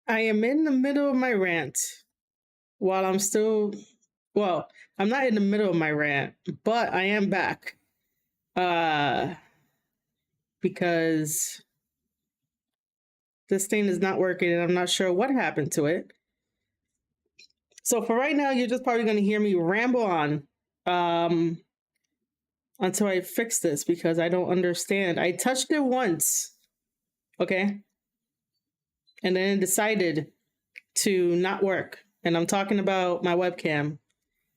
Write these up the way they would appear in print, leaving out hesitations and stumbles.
I am in the middle of my rant while I'm still, well, I'm not in the middle of my rant, but I am back. Uh, because this thing is not working and I'm not sure what happened to it. So for right now, you're just probably going to hear me ramble on um, until I fix this because I don't understand. I touched it once, okay? And then it decided to not work. And I'm talking about my webcam.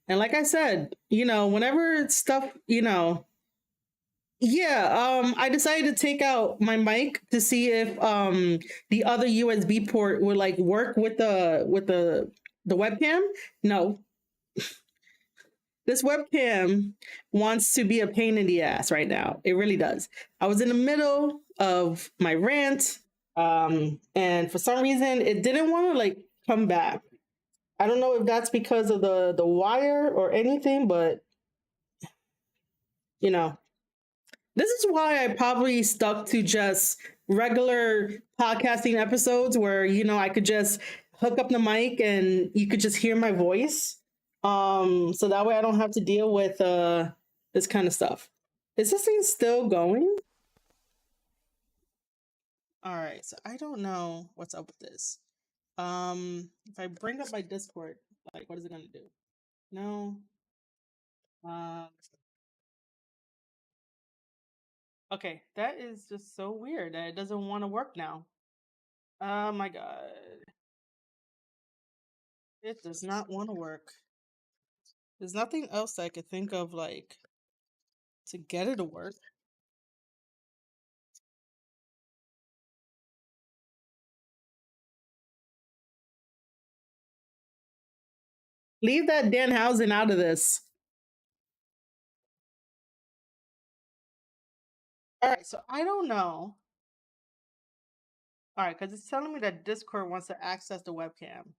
And like I said, whenever stuff, I decided to take out my mic to see if the other USB port would like work with the webcam. No. This webcam wants to be a pain in the ass right now. It really does. I was in the middle of my rant, and for some reason it didn't want to like come back. I don't know if that's because of the wire or anything, but you know, this is why I probably stuck to just regular podcasting episodes where, I could just hook up the mic and you could just hear my voice. So that way I don't have to deal with this kind of stuff. Is this thing still going? All right, so I don't know what's up with this. If I bring up my Discord, like what is it gonna do? No. Uh okay, that is just so weird that it doesn't want to work now. Oh my god. It does not want to work. There's nothing else I could think of, like, to get it to work. Leave that Danhausen out of this. All right, so I don't know. All right, because it's telling me that Discord wants to access the webcam.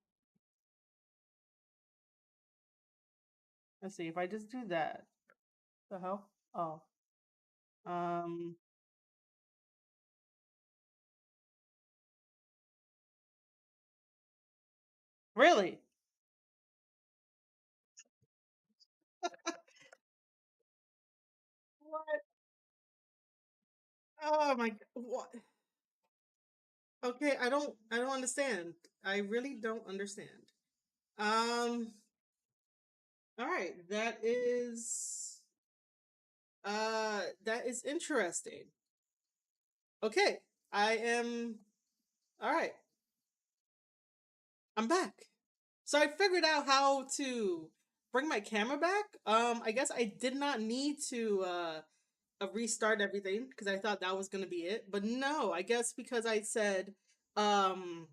Let's see if I just do that. The hell? Oh, um, really? What? Oh my! What? Okay, I don't understand. I really don't understand. Um. All right, that is interesting. Okay, I am. All right, I'm back. So I figured out how to bring my camera back. I guess I did not need to restart everything because I thought that was gonna be it. But no, I guess because I said um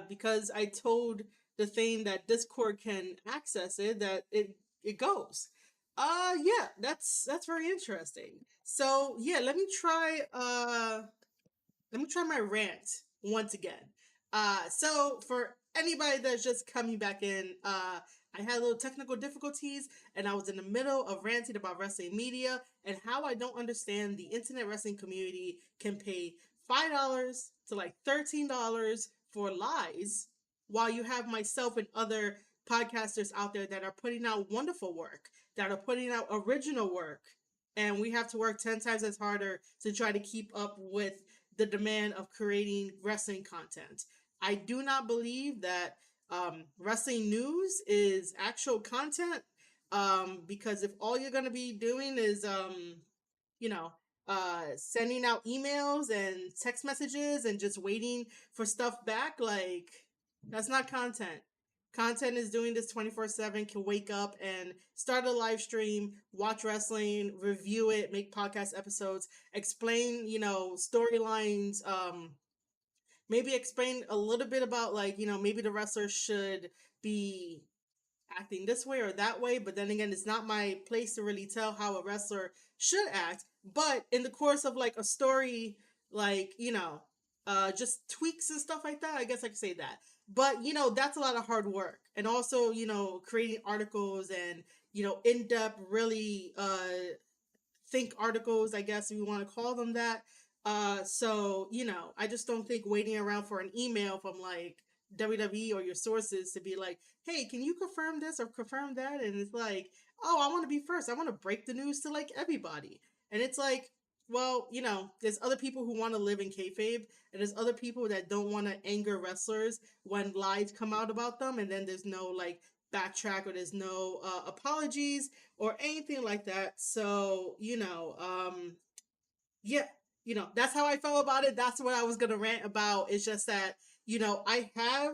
because I told the thing that Discord can access it, that it goes. Yeah, that's very interesting. So yeah, let me try my rant once again. So for anybody that's just coming back in, I had a little technical difficulties and I was in the middle of ranting about wrestling media and how I don't understand the internet wrestling community can pay $5 to like $13 for lies while you have myself and other podcasters out there that are putting out wonderful work, that are putting out original work. And we have to work 10 times as harder to try to keep up with the demand of creating wrestling content. I do not believe that wrestling news is actual content, because if all you're going to be doing is, you know, sending out emails and text messages and just waiting for stuff back, like, that's not content. Content is doing this 24/7, can wake up and start a live stream, watch wrestling, review it, make podcast episodes, explain, storylines, maybe explain a little bit about, like, maybe the wrestler should be acting this way or that way, but then again, it's not my place to really tell how a wrestler should act. But in the course of like a story, like, just tweaks and stuff like that, I guess I could say that. But that's a lot of hard work. And also, creating articles and, in-depth, really think articles, I guess if you want to call them that. So I just don't think waiting around for an email from like WWE or your sources to be like, hey, can you confirm this or confirm that? And it's like, oh, I want to be first. I want to break the news to like everybody. And it's like, well, there's other people who want to live in kayfabe, and there's other people that don't want to anger wrestlers when lies come out about them, and then there's no like backtrack, or there's no apologies or anything like that. So yeah, that's how I felt about it. That's what I was gonna rant about. It's just that I have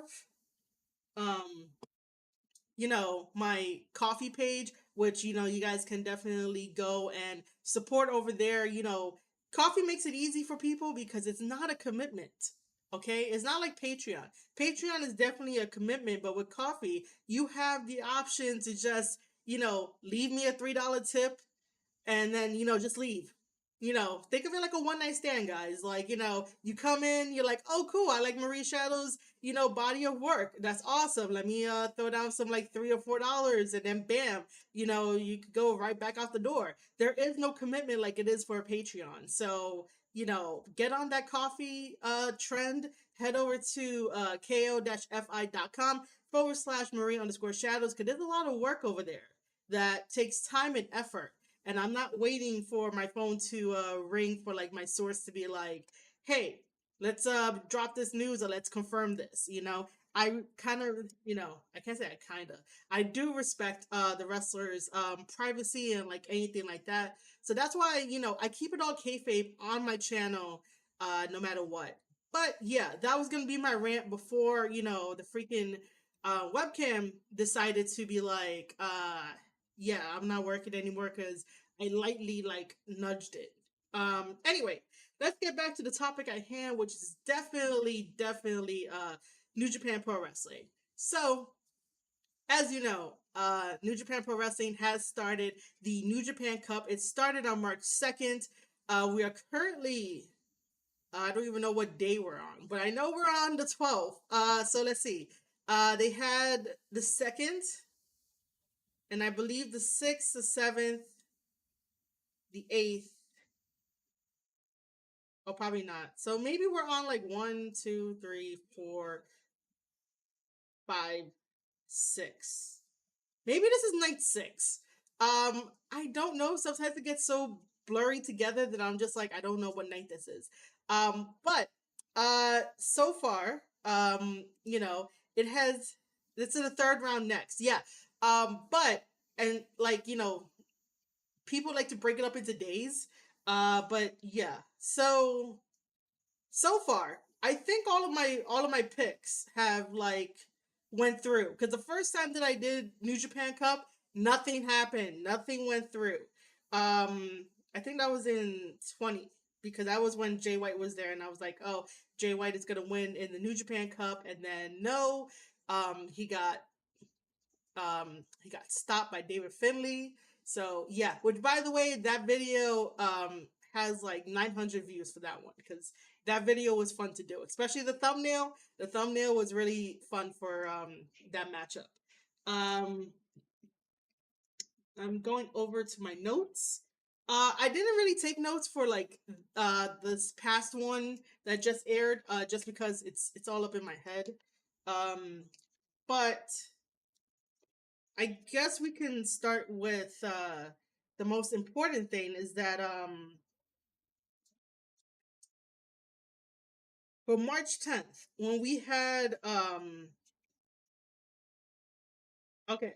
um my coffee page, which you guys can definitely go and support over there. Coffee makes it easy for people because it's not a commitment. Okay, it's not like Patreon. Patreon is definitely a commitment, but with coffee, you have the option to just leave me a $3 tip and then just leave. Think of it like a one night stand, guys. Like, you come in, you're like, oh cool, I like Marie Shadow's body of work. That's awesome. Let me throw down some like $3 or $4, and then bam, you could go right back out the door. There is no commitment like it is for a Patreon. So get on that coffee trend. Head over to ko-fi.com /Marie_shadows, because there's a lot of work over there that takes time and effort, and I'm not waiting for my phone to ring for like my source to be like, "Hey, let's drop this news, or let's confirm this." I kind of, I can't say I kind of. I do respect the wrestlers' privacy and like anything like that. So that's why I keep it all kayfabe on my channel, no matter what. But yeah, that was gonna be my rant before the freaking webcam decided to be like, yeah, I'm not working anymore because I lightly like nudged it. Anyway, let's get back to the topic at hand, which is definitely New Japan Pro Wrestling. So, as you know, New Japan Pro Wrestling has started the New Japan Cup. It started on March 2nd. We are currently I don't even know what day we're on, but I know we're on the 12th. So let's see. They had the 2nd, and I believe the 6th, the 7th, the 8th. Oh, probably not. So maybe we're on like 1, 2, 3, 4, 5, 6. Maybe this is night 6. I don't know. Sometimes it gets so blurry together that I'm just like, I don't know what night this is. But so far, it has it's in the third round next. Yeah. But and like, people like to break it up into days. But yeah. So far, I think all of my picks have like went through, because the first time that I did New Japan Cup, nothing happened, nothing went through. I think that was in 20, because that was when Jay White was there, and I was like, oh, Jay White is gonna win in the New Japan Cup, and then no, he got stopped by David Finlay. So yeah, which by the way, that video has like 900 views for that one, because that video was fun to do, especially the thumbnail. The thumbnail was really fun for that matchup. Um, I'm going over to my notes. I didn't really take notes for like this past one that just aired, just because it's all up in my head. But I guess we can start with the most important thing is that for March 10th, when we had okay,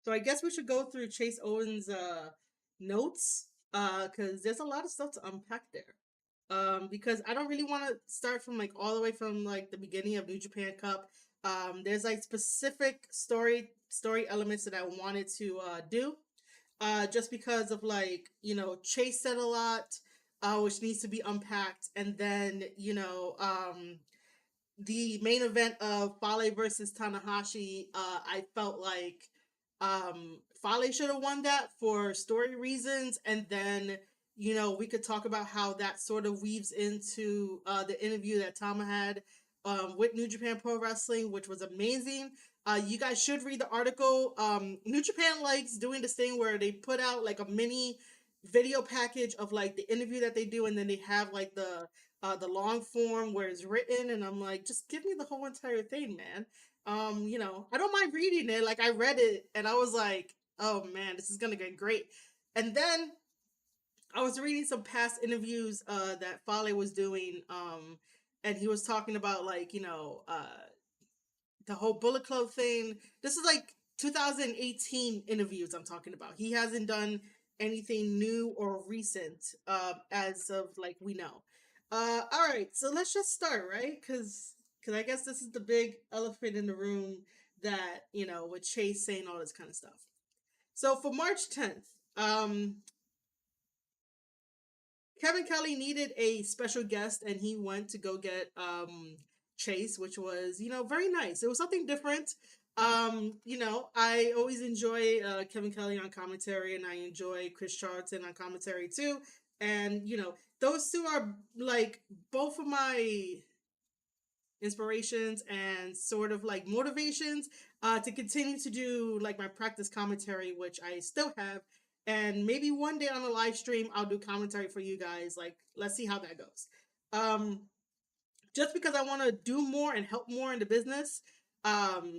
so I guess we should go through Chase Owens notes, cuz there's a lot of stuff to unpack there. Because I don't really want to start from like all the way from like the beginning of New Japan Cup. There's like specific story elements that I wanted to do, just because of like Chase said a lot, which needs to be unpacked, and then the main event of Fale versus Tanahashi, I felt like Fale should have won that for story reasons, and then we could talk about how that sort of weaves into the interview that Tama had with New Japan Pro Wrestling, which was amazing. You guys should read the article. New Japan likes doing this thing where they put out like a mini video package of like the interview that they do, and then they have like the long form where it's written, and I'm like, just give me the whole entire thing, man. I don't mind reading it. Like I read it and I was like, oh man, this is gonna get great. And then I was reading some past interviews that Fale was doing, and he was talking about like the whole Bullet Club thing. This is like 2018 interviews I'm talking about. He hasn't done anything new or recent as of like we know. All right, so let's just start, right? Because I guess this is the big elephant in the room that with Chase saying all this kind of stuff. So for March 10th, Kevin Kelly needed a special guest, and he went to go get Chase, which was very nice. It was something different. I always enjoy Kevin Kelly on commentary, and I enjoy Chris Charlton on commentary too. And those two are like both of my inspirations and sort of like motivations to continue to do like my practice commentary, which I still have. And maybe one day on a live stream, I'll do commentary for you guys. Like, let's see how that goes. Um, just because I want to do more and help more in the business.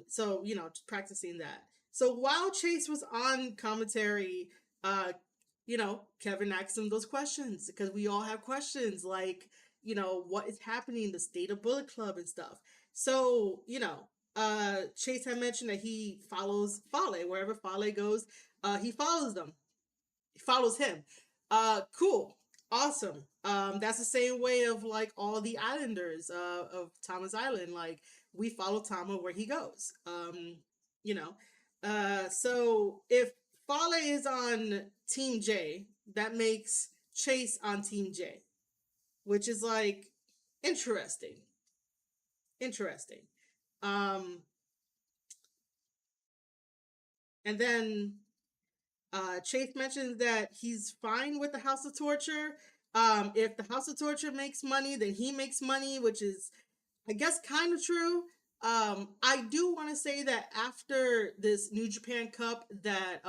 So just practicing that. So while Chase was on commentary, Kevin asked him those questions because we all have questions like, what is happening, the state of Bullet Club and stuff. So, Chase had mentioned that he follows Fale wherever Fale goes. He follows them. He follows him. Cool. Awesome. That's the same way of like all the islanders of Tama's Island. Like we follow Tama where he goes. You know. So if Fale is on Team J, that makes Chase on Team J, which is like interesting. Interesting. Um, and then Chase mentions that he's fine with the House of Torture. If the House of Torture makes money, then he makes money, which is, I guess, kind of true. I do want to say that after this New Japan Cup, that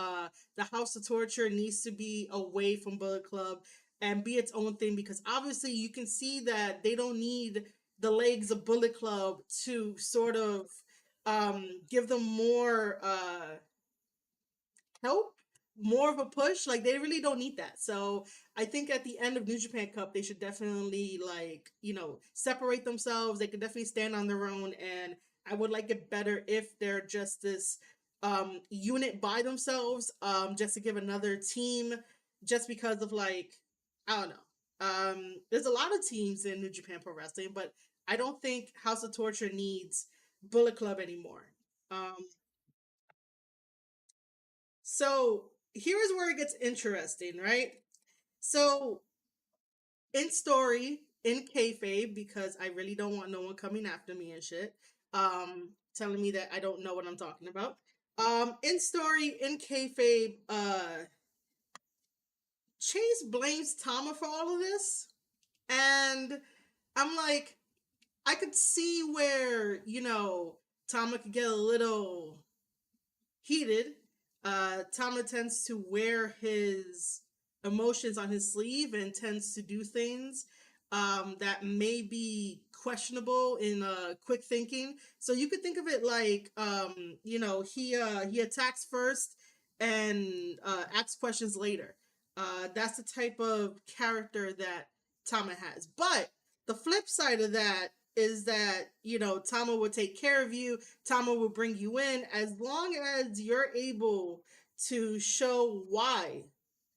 the House of Torture needs to be away from Bullet Club and be its own thing, because obviously you can see that they don't need the legs of Bullet Club to sort of give them more help, more of a push. Like they really don't need that. So I think at the end of New Japan Cup, they should definitely like separate themselves. They could definitely stand on their own, and I would like it better if they're just this unit by themselves, just to give another team, just because of like I don't know. There's a lot of teams in New Japan Pro Wrestling, but I don't think House of Torture needs Bullet Club anymore. Um, so here's where it gets interesting, right? So in story, in kayfabe, because I really don't want no one coming after me and shit, telling me that I don't know what I'm talking about. In story, in kayfabe, Chase blames Tama for all of this, and I'm like, I could see where Tama could get a little heated. Tama tends to wear his emotions on his sleeve and tends to do things that may be questionable in quick thinking. So you could think of it like, he attacks first and asks questions later. That's the type of character that Tama has. But the flip side of that is that Tama will take care of you. Tama will bring you in as long as you're able to show why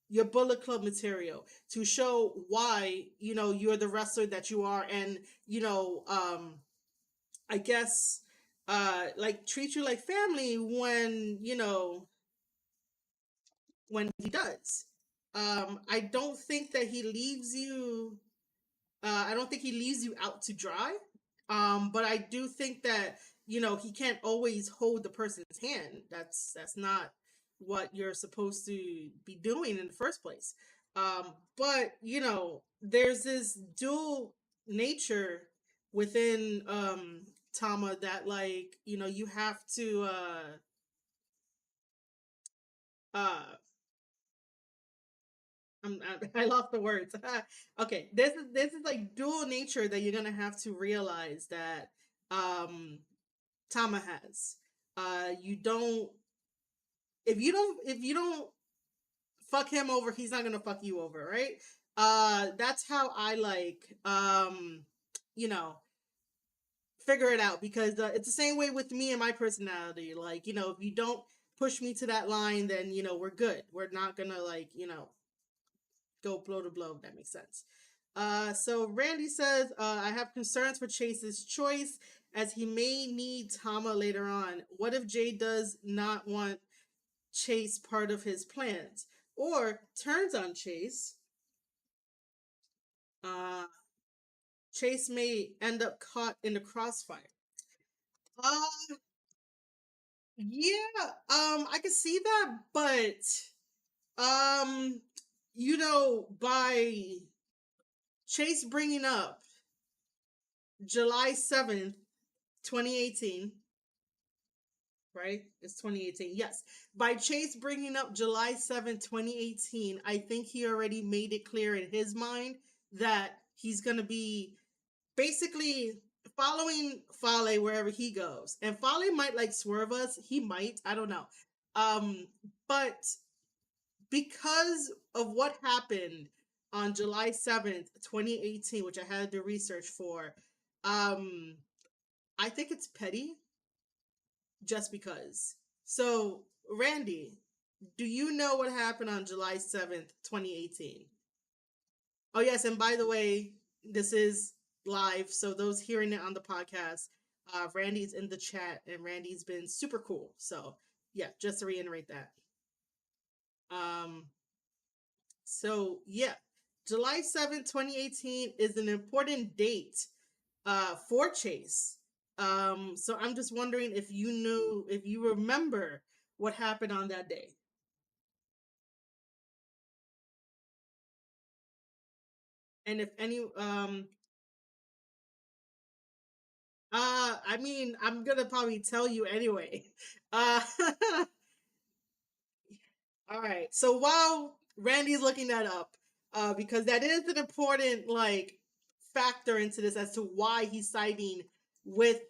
your Bullet Club material, to show why you're the wrestler that you are, and I guess like treat you like family when when he does. I don't think that he leaves you I don't think he leaves you out to dry. But I do think that he can't always hold the person's hand. That's not what you're supposed to be doing in the first place. But there's this dual nature within Tama that like you have to uh I lost the words. Okay, this is like dual nature that you're gonna have to realize that um Tama has. You don't if you don't fuck him over, he's not gonna fuck you over, right? That's how I like you know figure it out because it's the same way with me and my personality. Like if you don't push me to that line, then we're good. We're not gonna like go blow to blow. If that makes sense. So Randy says, I have concerns for Chase's choice as he may need Tama later on. What if Jay does not want Chase part of his plans or turns on Chase? Uh, Chase may end up caught in the crossfire. Uh, yeah, I can see that, but by Chase bringing up July 7th, 2018, right? It's 2018. Yes. By Chase bringing up July 7th, 2018, I think he already made it clear in his mind that he's going to be basically following Fale wherever he goes. And Fale might like swerve us. He might. I don't know. But because of what happened on July 7th, 2018, which I had to research for, um, I think it's petty just because. So, Randy, do you know what happened on July 7th, 2018? Oh, yes. And by the way, this is live. So, those hearing it on the podcast, Randy's in the chat and Randy's been super cool. So, yeah, just to reiterate that. Um, yeah, July 7th, 2018 is an important date for Chase. So I'm just wondering if you remember what happened on that day. And if any I mean, I'm gonna probably tell you anyway. Uh all right. So while Randy's looking that up, because that is an important like factor into this as to why he's siding with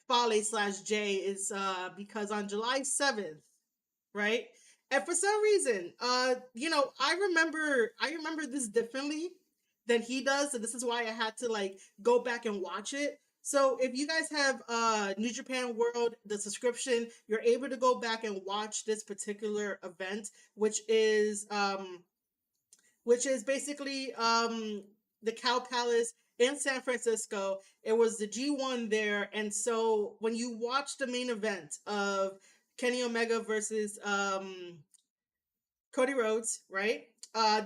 Fale/J is because on July 7th, right? And for some reason, I remember this differently than he does, so this is why I had to like go back and watch it. So if you guys have New Japan World, the subscription, you're able to go back and watch this particular event, which is basically the Cow Palace in San Francisco. It was the G1 there, and so when you watch the main event of Kenny Omega versus Cody Rhodes, right?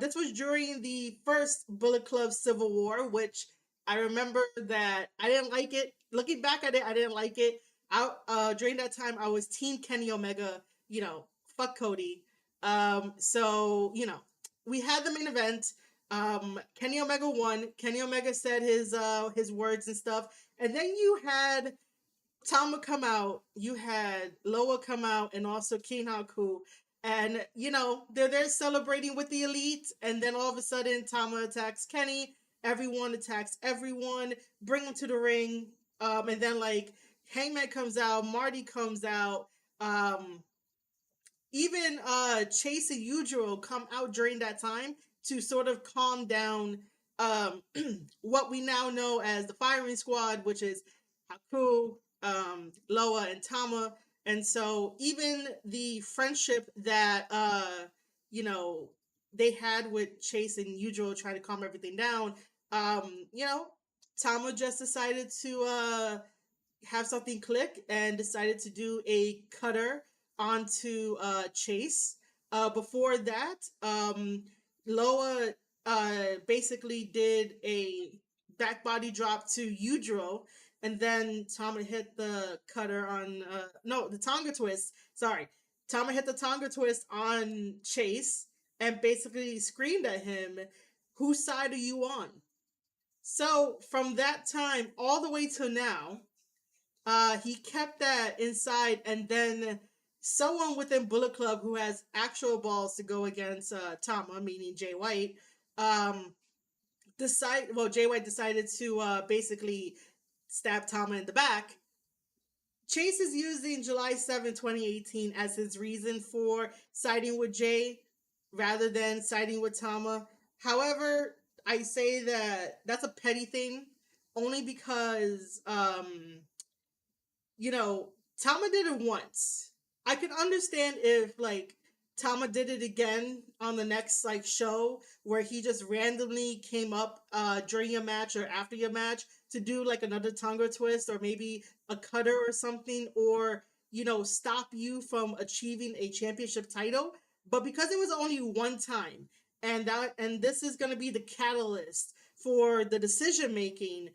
This was during the first Bullet Club Civil War, which I remember that I didn't like it. Looking back at it, I didn't like it. During that time, I was Team Kenny Omega. Fuck Cody. So we had the main event. Kenny Omega won. Kenny Omega said his words and stuff, and then you had Tama come out, you had Loa come out, and also King Haku. And, they're there celebrating with the elite. And then all of a sudden, Tama attacks Kenny. Everyone attacks everyone, bring them to the ring. And then, like, Hangman comes out, Marty comes out. Um, Even Chase and Yujiro come out during that time to sort of calm down um, what we now know as the firing squad, which is Haku, Loa, and Tama. And so even the friendship that you know they had with Chase and Yujiro trying to calm everything down, Tama just decided to have something click and decided to do a cutter onto Chase. Before that, Loa basically did a back body drop to Udro, and then Tama hit the cutter on no, the Tonga twist. Sorry, Tama hit the Tonga twist on Chase and basically screamed at him, "Whose side are you on?" So from that time all the way to now, he kept that inside, and then someone within Bullet Club who has actual balls to go against Tama, meaning Jay White, um, Jay White decided to basically stab Tama in the back. Chase is using July 7th, 2018 as his reason for siding with Jay rather than siding with Tama. However, I say that that's a petty thing only because you know, Tama did it once. I can understand if like Tama did it again on the next like show where he just randomly came up during a match or after your match to do like another tongue twist or maybe a cutter or something, or stop you from achieving a championship title. But because it was only one time, and this is going to be the catalyst for the decision making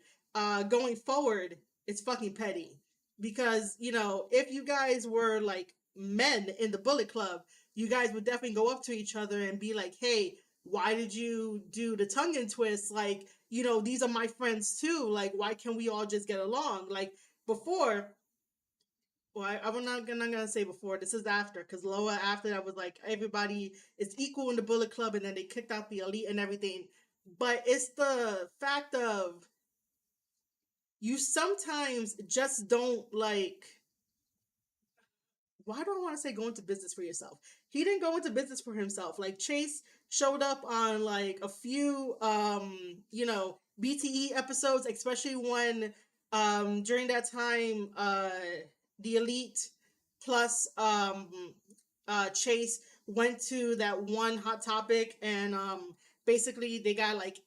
going forward, it's fucking petty. Because if you guys were like men in the Bullet Club, you guys would definitely go up to each other and be like, hey, why did you do the tongue and twist? Like, these are my friends too. Like, why can't we all just get along? Like, before, well, I'm not gonna say before. This is after, because Loa after that was like everybody is equal in the Bullet Club, and then they kicked out the Elite and everything. But it's the fact of you sometimes just don't like, why do I want to say go into business for yourself? He didn't go into business for himself. Like Chase showed up on like a few BTE episodes, especially when during that time the Elite plus Chase went to that one hot topic, and basically they got like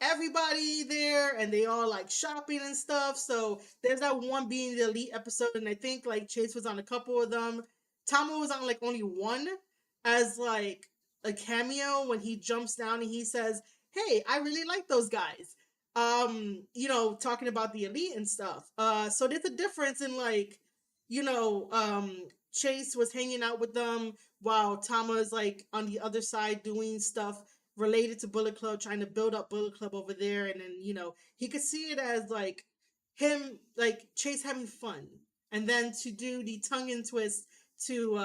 everybody there and they all like shopping and stuff. So there's that one being the Elite episode, and I think like Chase was on a couple of them. Tama was on like only one as like a cameo when he jumps down and he says, hey, I really like those guys. Talking about the Elite and stuff. So there's a difference in like, you know, um Chase was hanging out with them while Tama is like on the other side doing stuff related to Bullet Club, trying to build up Bullet Club over there. And then, he could see it as like him, like Chase having fun. And then to do the tongue and twist to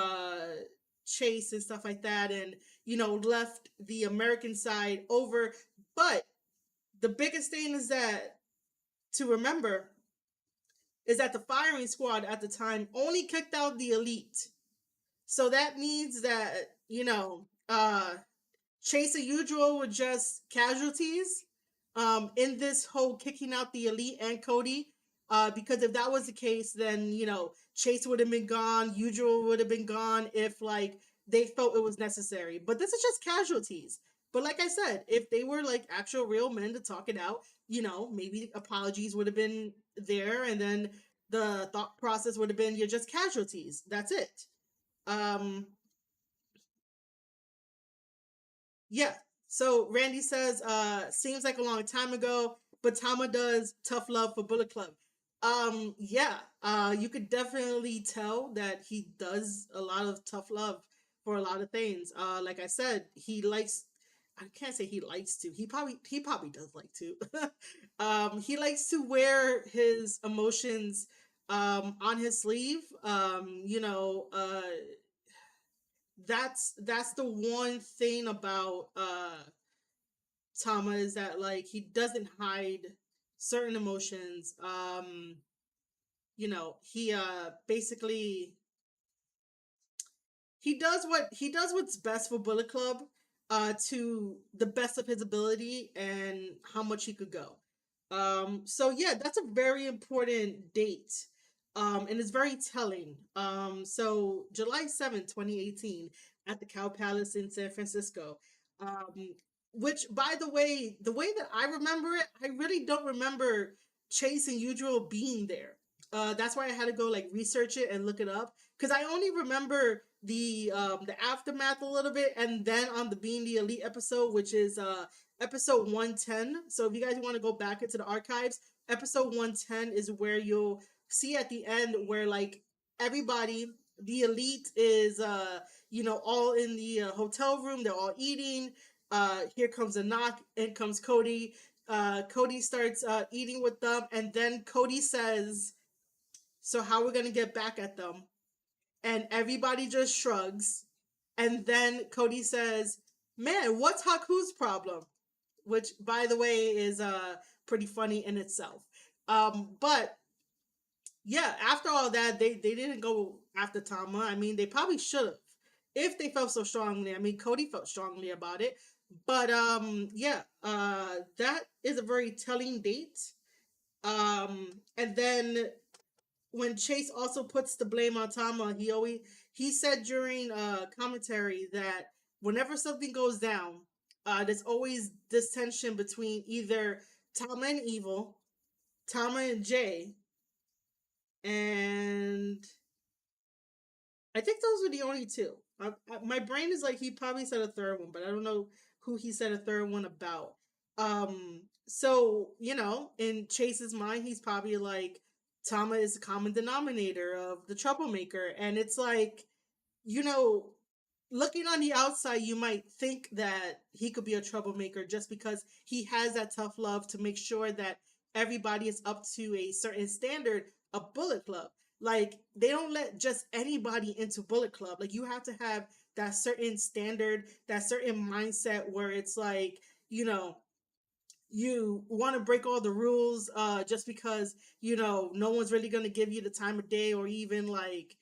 Chase and stuff like that, and, left the American side over. But the biggest thing is that to remember is that the firing squad at the time only kicked out the Elite. So that means that, Chase and Usual were just casualties in this whole kicking out the Elite and Cody. Because if that was the case, then Chase would have been gone, Usual would have been gone if like they felt it was necessary. But this is just casualties. But like I said, if they were like actual real men to talk it out, maybe apologies would have been there, and then the thought process would have been you're just casualties. That's it. Um, Yeah. So Randy says, seems like a long time ago, but Tama does tough love for Bullet Club. Yeah, you could definitely tell that he does a lot of tough love for a lot of things. Like I said, he likes, I can't say he likes to. He probably does like to. He likes to wear his emotions on his sleeve. That's the one thing about Tama, is that like he doesn't hide certain emotions. He basically he does what's best for Bullet Club to the best of his ability and how much he could go. So yeah, that's a very important date. And it's very telling. So July 7th, 2018, at the Cow Palace in San Francisco. Um, which, by the way that I remember it, I really don't remember Chase and Usual being there. That's why I had to go like research it and look it up, because I only remember the aftermath a little bit, and then on the Being the Elite episode, which is episode 110. So if you guys want to go back into the archives, episode 110 is where you'll see at the end where like everybody, the Elite is all in the hotel room, they're all eating. Here comes a knock, in comes Cody. Cody starts eating with them, and then Cody says, so how are we gonna get back at them? and everybody just shrugs. And then Cody says, "Man, what's Haku's problem?" Which, by the way, is pretty funny in itself. But yeah, after all that, they didn't go after Tama. I mean, they probably should have if they felt so strongly. I mean, Cody felt strongly about it. But yeah, that is a very telling date. And then when Chase also puts the blame on Tama, he said during commentary that whenever something goes down, there's always this tension between either Tama and Evil, Tama and Jay, and I think those were the only two. My brain is like he probably said a third one, but I don't know who he said a third one about. So in Chase's mind, he's probably like Tama is the common denominator of the troublemaker, and it's like you know, looking on the outside, you might think that he could be a troublemaker just because he has that tough love to make sure that everybody is up to a certain standard of Bullet Club. Like, they don't let just anybody into Bullet Club. Like, you have to have that certain standard, that certain mindset where it's like, you know, you want to break all the rules just because, no one's really going to give you the time of day or even like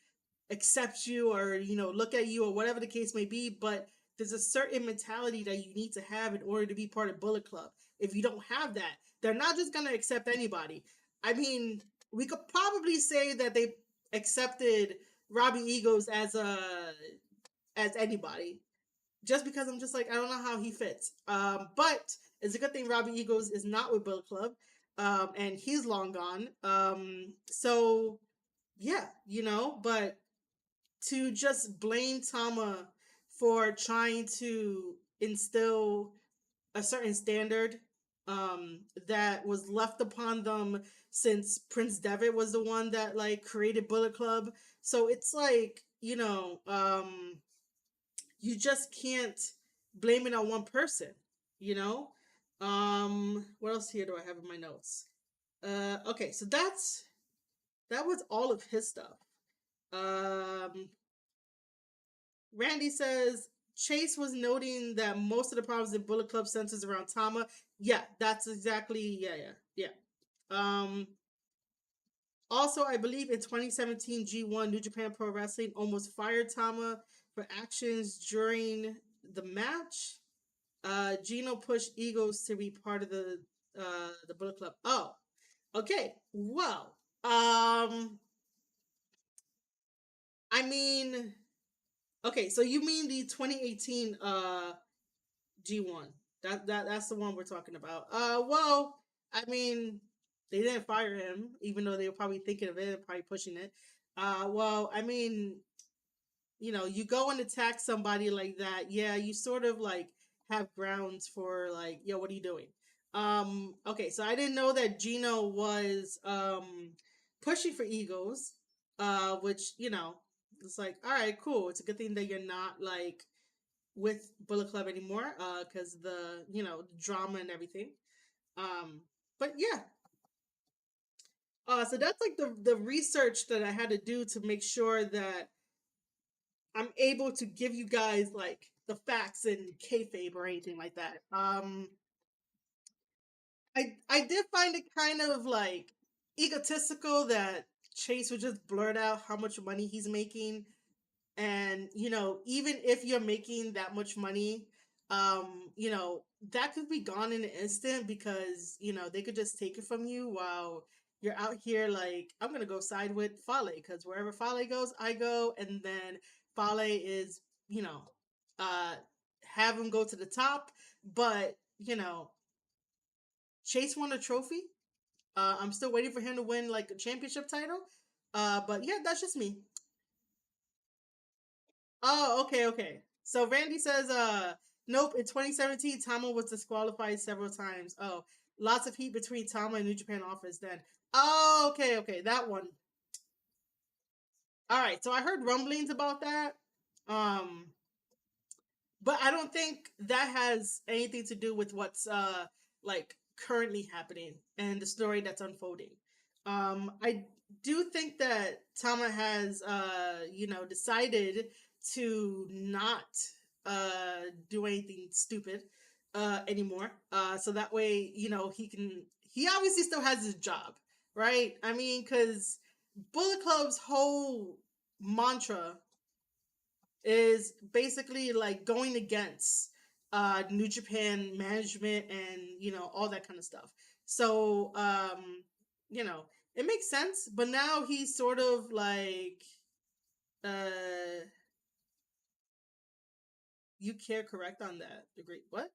accept you or look at you or whatever the case may be, but there's a certain mentality that you need to have in order to be part of Bullet Club. If you don't have that, they're not just going to accept anybody. I mean, we could probably say that they accepted Robbie Egos as anybody, just because I'm just like, I don't know how he fits. But it's a good thing Robbie Egos is not with Bullet Club, and he's long gone. So yeah, but to just blame Tama for trying to instill a certain standard that was left upon them since Prince Devitt was the one that like created Bullet Club. So it's like, you just can't blame it on one person, you know? What else here do I have in my notes? Okay, so that was all of his stuff. Um Randy says Chase was noting that most of the problems in Bullet Club centers around Tama. Yeah, that's exactly yeah. Also, I believe in 2017 G1 New Japan Pro Wrestling almost fired Tama for actions during the match. Gino pushed Egos to be part of the Bullet Club. Oh, okay. Well, I mean, okay. So you mean the 2018 G1? That's the one we're talking about. Well, I mean, they didn't fire him, even though they were probably thinking of it, probably pushing it. Well, I mean, you go and attack somebody like that, yeah, you sort of like have grounds for like, yo, what are you doing? Okay, so I didn't know that Gino was pushing for Egos, which it's like, all right, cool. It's a good thing that you're not like with Bullet Club anymore, because the drama and everything. But yeah, so that's like the research that I had to do to make sure that I'm able to give you guys like the facts and kayfabe or anything like that. I did find it kind of like egotistical that Chase would just blurt out how much money he's making, and even if you're making that much money, that could be gone in an instant because they could just take it from you while you're out here like, I'm gonna go side with Fale because wherever Fale goes I go, and then Fale is uh have him go to the top, but Chase won a trophy. I'm still waiting for him to win like a championship title, but yeah, that's just me. Oh, okay, okay. So Randy says, nope, in 2017, Tama was disqualified several times. Oh, lots of heat between Tama and New Japan office then. Oh, okay, okay, that one. All right, so I heard rumblings about that. Um, but I don't think that has anything to do with what's like currently happening and the story that's unfolding. I do think that Tama has, decided to not do anything stupid anymore. So that way, he obviously still has his job, right? I mean, because Bullet Club's whole mantra is basically like going against New Japan management and all that kind of stuff. So you know, it makes sense, but now he's sort of like uh you care correct on that. Agree. What?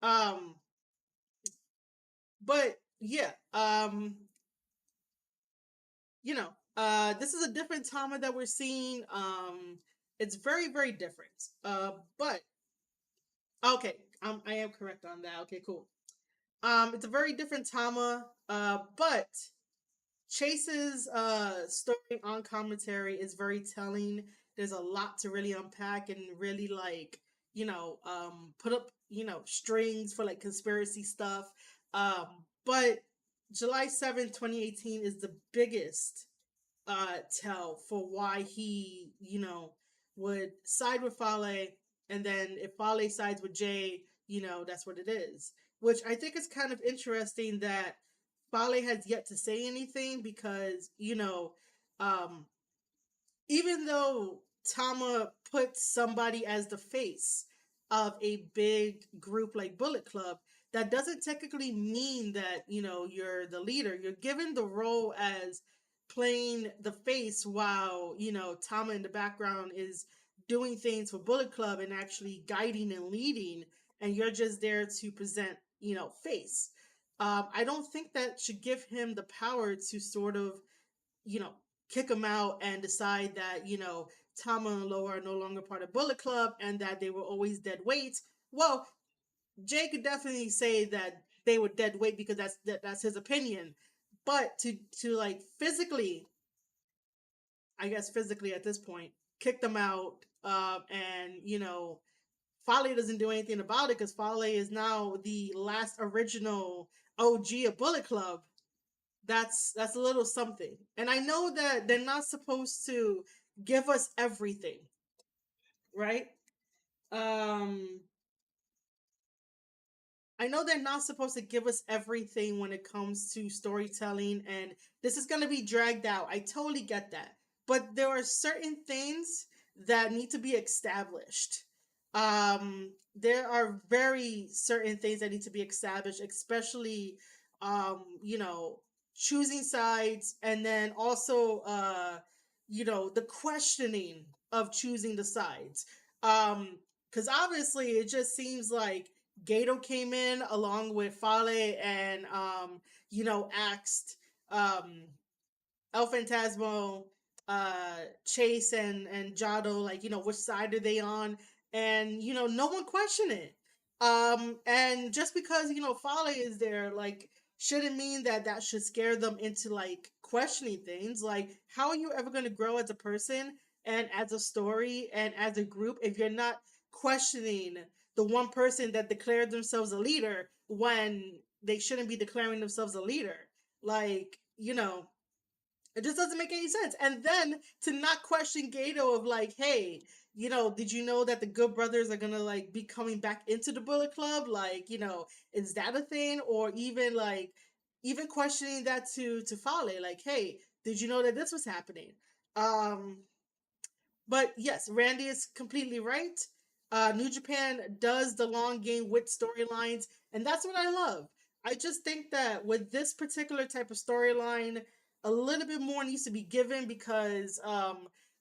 um but yeah, this is a different Tama that we're seeing. It's very, very different. But okay, I am correct on that. Okay, cool. It's a very different Tama, but Chase's story on commentary is very telling. There's a lot to really unpack and really like, put up, strings for like conspiracy stuff. But July 7th, 2018 is the biggest tell for why he, would side with Fale, and then if Fale sides with Jay, that's what it is. Which I think is kind of interesting that Fale has yet to say anything because, um, even though Tama puts somebody as the face of a big group like Bullet Club, that doesn't technically mean that, you're the leader. You're given the role as playing the face while, Tama in the background is doing things for Bullet Club and actually guiding and leading, and you're just there to present, face. I don't think that should give him the power to sort of, you know, kick them out and decide that, Tama and Loa are no longer part of Bullet Club and that they were always dead weight. Well, Jay could definitely say that they were dead weight because that's his opinion. But to like physically, I guess physically at this point, kick them out, and Fale doesn't do anything about it because Fale is now the last original OG of Bullet Club. That's a little something. And I know that they're not supposed to give us everything, right? Um I know they're not supposed to give us everything when it comes to storytelling, and this is going to be dragged out. I totally get that. But there are certain things that need to be established. There are very certain things that need to be established, especially, choosing sides, and then also, the questioning of choosing the sides. Because obviously, it just seems like Gato came in along with Fale and asked um El Phantasmo, Chase and Jado, like, which side are they on? And, no one questioned it. And just because, Fale is there, like, shouldn't mean that that should scare them into, like, questioning things. Like, how are you ever going to grow as a person and as a story and as a group if you're not questioning the one person that declared themselves a leader when they shouldn't be declaring themselves a leader? Like, it just doesn't make any sense. And then to not question Gato of like, hey, did you know that the Good Brothers are gonna like be coming back into the Bullet Club? Like, is that a thing? Or even questioning that to Fale, like, hey, did you know that this was happening? Um, but yes, Randy is completely right. New Japan does the long game with storylines, and that's what I love. I just think that with this particular type of storyline, a little bit more needs to be given because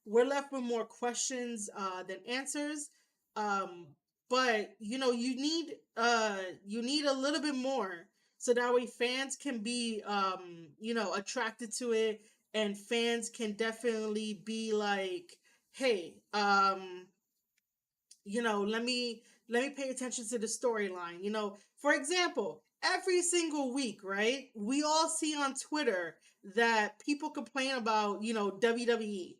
we're left with more questions than answers. Um, but you need a little bit more so that way fans can be attracted to it, and fans can definitely be like, hey, let me pay attention to the storyline. For example, every single week, right, we all see on Twitter that people complain about, WWE.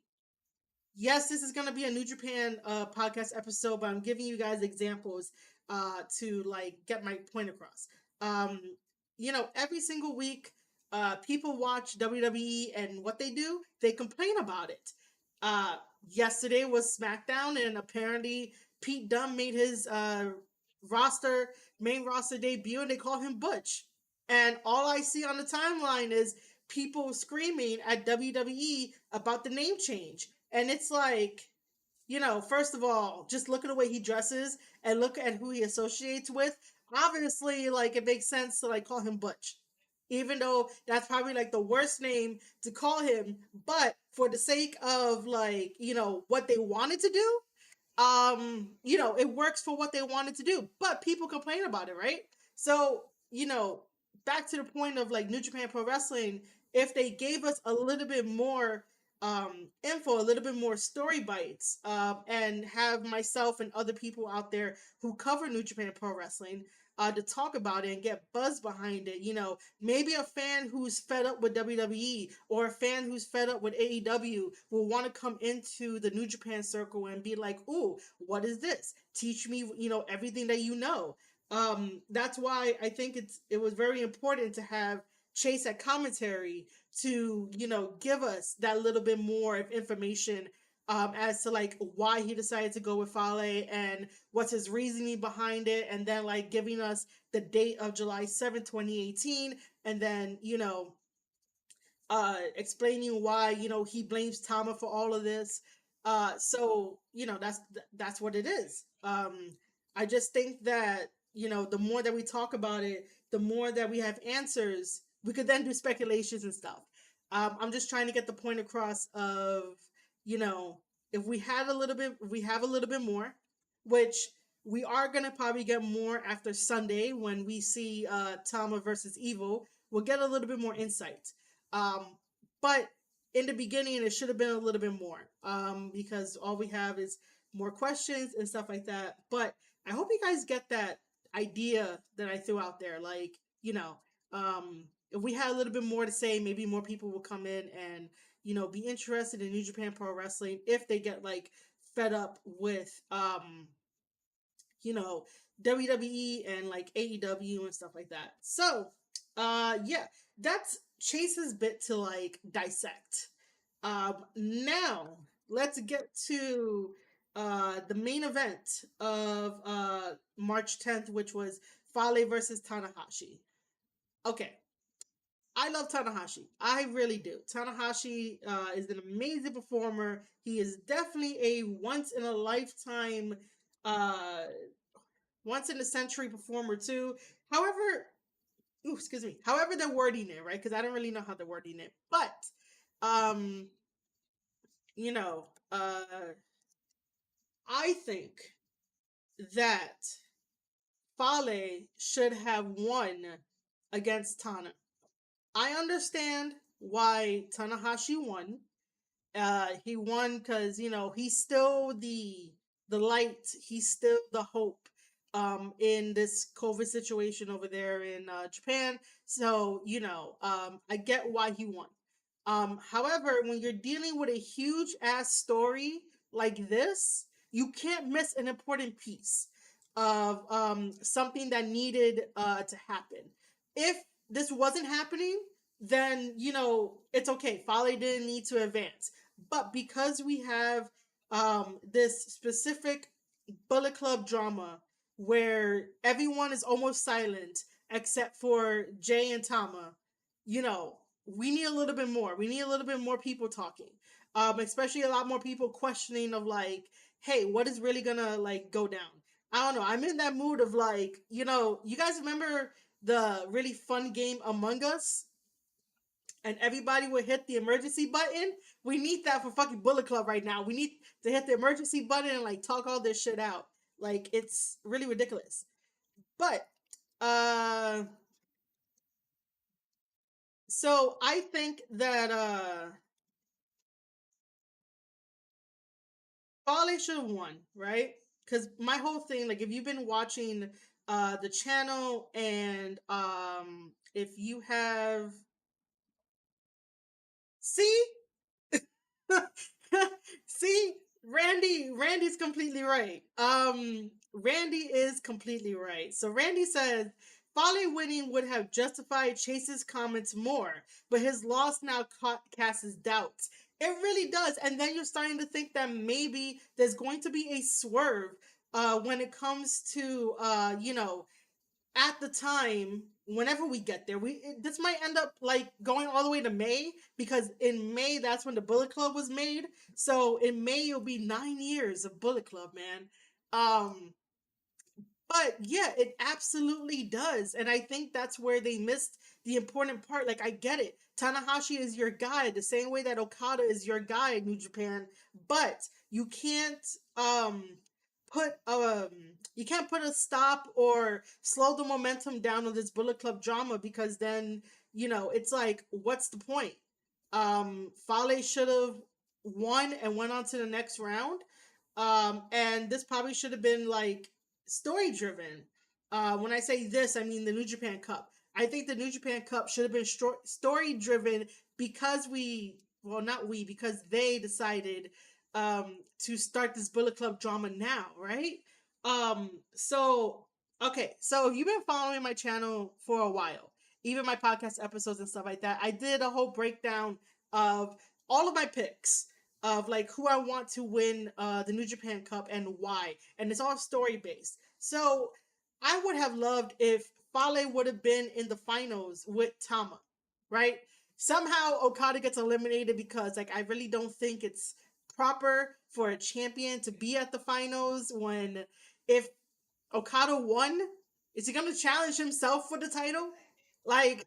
Yes, this is going to be a New Japan podcast episode, but I'm giving you guys examples to like get my point across. Every single week, people watch WWE and what they do, they complain about it. Uh, Yesterday was SmackDown, and apparently Pete Dunne made his roster main roster debut, and they call him Butch. And all I see on the timeline is people screaming at WWE about the name change, and it's like, first of all, just look at the way he dresses and look at who he associates with. Obviously, like, it makes sense to like call him Butch, even though that's probably like the worst name to call him. But for the sake of like, what they wanted to do, it works for what they wanted to do. But people complain about it, right? So, back to the point of like New Japan Pro Wrestling, if they gave us a little bit more info, a little bit more story bites, and have myself and other people out there who cover New Japan Pro Wrestling to talk about it and get buzz behind it. Maybe a fan who's fed up with WWE or a fan who's fed up with AEW will want to come into the New Japan circle and be like, "Ooh, what is this? Teach me, everything that you know." That's why I think it was very important to have Chase at commentary to give us that little bit more of information as to like why he decided to go with Fale and what's his reasoning behind it, and then like giving us the date of July 7th, 2018, and then explaining why he blames Tama for all of this. So that's what it is. I just think that the more that we talk about it, the more that we have answers. We could then do speculations and stuff. I'm just trying to get the point across of you know if we had a little bit, if we have a little bit more, which we are gonna probably get more after Sunday when we see Tama versus Evil. We'll get a little bit more insight. But in the beginning, it should have been a little bit more because all we have is more questions and stuff like that. But I hope you guys get that idea that I threw out there. Like, if we had a little bit more to say, maybe more people will come in and, be interested in New Japan Pro Wrestling if they get like fed up with, you know, WWE and like AEW and stuff like that. So, yeah, that's Chase's bit to like dissect. Now let's get to the main event of March 10th, which was Fale versus Tanahashi. Okay, I love Tanahashi. I really do. Tanahashi is an amazing performer. He is definitely a once in a lifetime, uh, once in a century performer too. However, ooh, excuse me. However, they're wording it, right? Because I don't really know how they're wording it. But, um, you know, uh, I think that Fale should have won against Tana. I understand why Tanahashi won. He won because he's still the light. He's still the hope in this COVID situation over there in Japan. So I get why he won. However, when you're dealing with a huge ass story like this, you can't miss an important piece of something that needed to happen. If this wasn't happening, then it's okay. Fale didn't need to advance, but because we have this specific Bullet Club drama where everyone is almost silent except for Jay and Tama, we need a little bit more. We need a little bit more people talking. Especially a lot more people questioning of like, hey, what is really gonna like go down? I don't know. I'm in that mood of like, you guys remember the really fun game Among Us? And everybody would hit the emergency button. We need that for fucking Bullet Club right now. We need to hit the emergency button and like talk all this shit out. Like, it's really ridiculous. But uh so I think that Fale should have won, right? Because my whole thing, like if you've been watching the channel and if you have, see, see, Randy's completely right. Randy is completely right. So Randy says Fale winning would have justified Chase's comments more, but his loss now casts doubts. It really does. And then you're starting to think that maybe there's going to be a swerve when it comes to, at the time, whenever we get there, this might end up like going all the way to May, because in May that's when the Bullet Club was made. So in May it'll be 9 years of Bullet Club, man. Um, but yeah, it absolutely does. And I think that's where they missed the important part. Like, I get it. Tanahashi is your guy the same way that Okada is your guy in New Japan, but you can't put you can't put a stop or slow the momentum down on this Bullet Club drama, because then, it's like, what's the point? Fale should have won and went on to the next round. And this probably should have been like story driven. When I say this, I mean the New Japan Cup. I think the New Japan Cup should have been story driven, because not we, because they decided to start this Bullet Club drama now, right? So, okay, so if you've been following my channel for a while, even my podcast episodes and stuff like that, I did a whole breakdown of all of my picks of like who I want to win the New Japan Cup and why, and it's all story based. So I would have loved if Fale would have been in the finals with Tama, right? Somehow Okada gets eliminated, because like I really don't think it's proper for a champion to be at the finals when, if Okada won, is he going to challenge himself for the title? Like,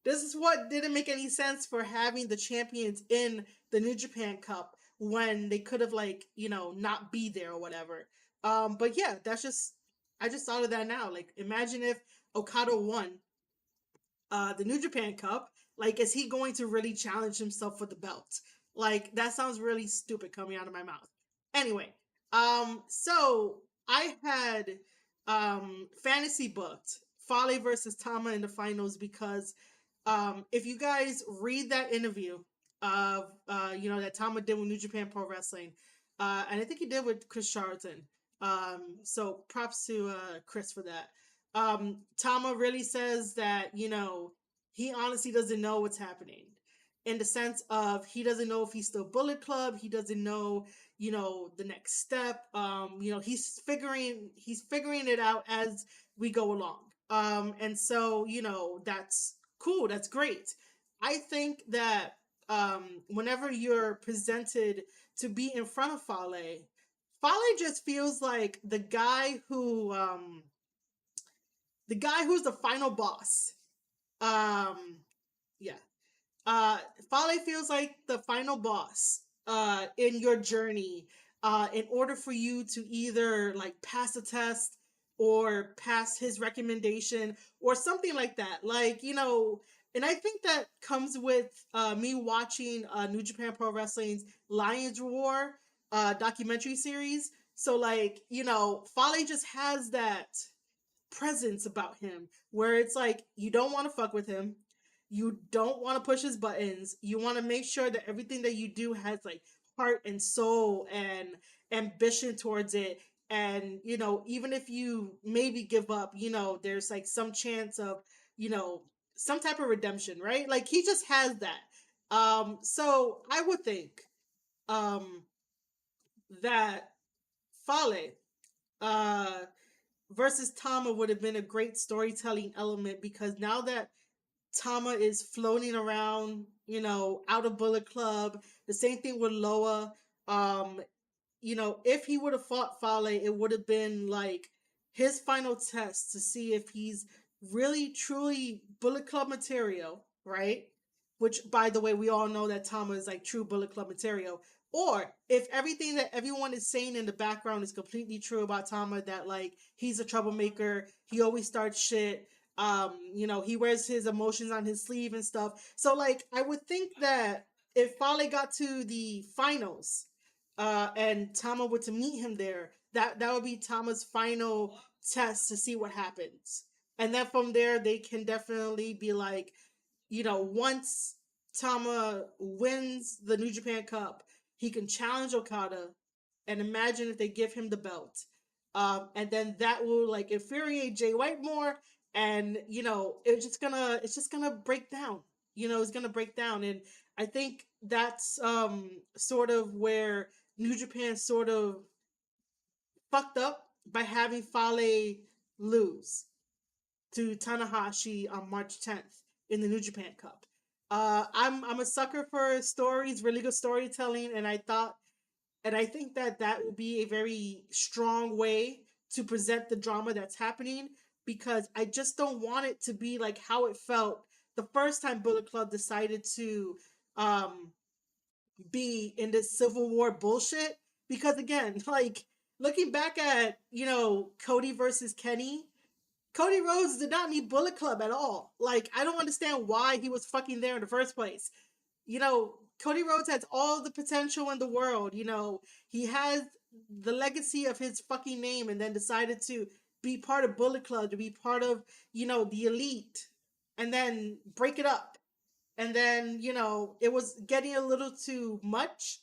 this is what didn't make any sense for having the champions in the New Japan Cup when they could have, like, not be there or whatever. But yeah, I just thought of that now. Like, imagine if Okada won the New Japan Cup. Like, is he going to really challenge himself for the belt? Like, that sounds really stupid coming out of my mouth. Anyway, so I had fantasy booked Fale versus Tama in the finals, because if you guys read that interview of that Tama did with New Japan Pro Wrestling, and I think he did with Chris Charlton. So props to Chris for that. Tama really says that, he honestly doesn't know what's happening, in the sense of he doesn't know if he's still Bullet Club. He doesn't know, the next step. He's figuring it out as we go along. And so, that's cool. That's great. I think that whenever you're presented to be in front of Fale just feels like the guy who's the final boss. Um, yeah. Uh, Fale feels like the final boss in your journey, in order for you to either like pass a test or pass his recommendation or something like that. Like, and I think that comes with me watching New Japan Pro Wrestling's Lions Roar documentary series. So, like, Fale just has that presence about him where it's like you don't want to fuck with him, you don't want to push his buttons, you want to make sure that everything that you do has like heart and soul and ambition towards it. And even if you maybe give up, there's like some chance of, some type of redemption, right? Like, he just has that. So I would think um that Fale uh versus Tama would have been a great storytelling element, because now that Tama is floating around, out of Bullet Club, the same thing with Loa. Um, if he would have fought Fale, it would have been like his final test to see if he's really truly Bullet Club material, right? Which, by the way, we all know that Tama is like true Bullet Club material. Or if everything that everyone is saying in the background is completely true about Tama, that like he's a troublemaker, he always starts shit, he wears his emotions on his sleeve and stuff. So like, I would think that if Fale got to the finals, and Tama were to meet him there, that would be Tama's final test to see what happens. And then from there, they can definitely be like, once Tama wins the New Japan Cup, he can challenge Okada, and imagine if they give him the belt. And then that will like infuriate Jay White more, and it's just gonna break down. It's gonna break down, and I think that's sort of where New Japan sort of fucked up by having Fale lose to Tanahashi on March 10th in the New Japan Cup. I'm a sucker for stories, really good storytelling, and I think that that would be a very strong way to present the drama that's happening, because I just don't want it to be like how it felt the first time Bullet Club decided to um, be in this Civil War bullshit. Because again, like looking back at, Cody versus Kenny, Cody Rhodes did not need Bullet Club at all. Like, I don't understand why he was fucking there in the first place. Cody Rhodes has all the potential in the world. He has the legacy of his fucking name, and then decided to be part of Bullet Club, to be part of, the elite, and then break it up. And then, it was getting a little too much.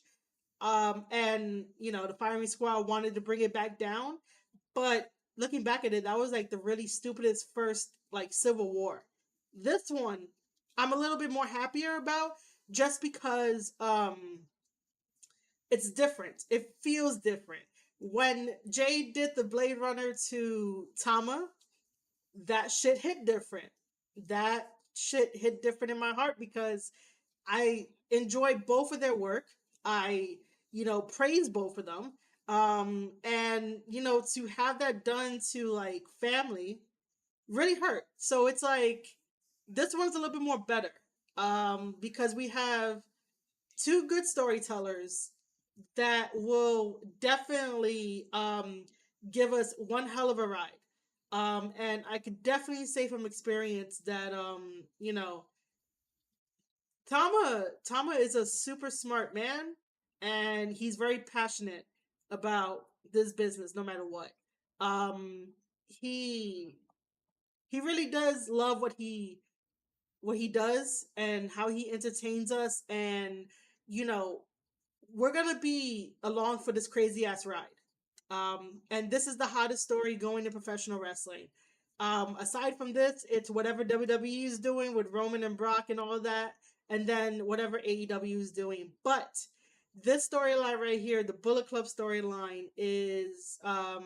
And, the firing squad wanted to bring it back down. But looking back at it, that was like the really stupidest first like Civil War. This one, I'm a little bit more happier about, just because it's different. It feels different. When Jay did the Blade Runner to Tama, that shit hit different. That shit hit different in my heart, because I enjoy both of their work. I, praise both of them. And, to have that done to like family really hurt. So it's like this one's a little bit more better. Because we have two good storytellers that will definitely give us one hell of a ride. And I could definitely say from experience that Tama is a super smart man, and he's very passionate about this business no matter what. Um he he really does love what he does and how he entertains us, and you know we're gonna be along for this crazy ass ride. And this is the hottest story going in professional wrestling. Aside from this, it's whatever WWE is doing with Roman and Brock and all of that, and then whatever AEW is doing. But this storyline right here, the Bullet Club storyline, is uh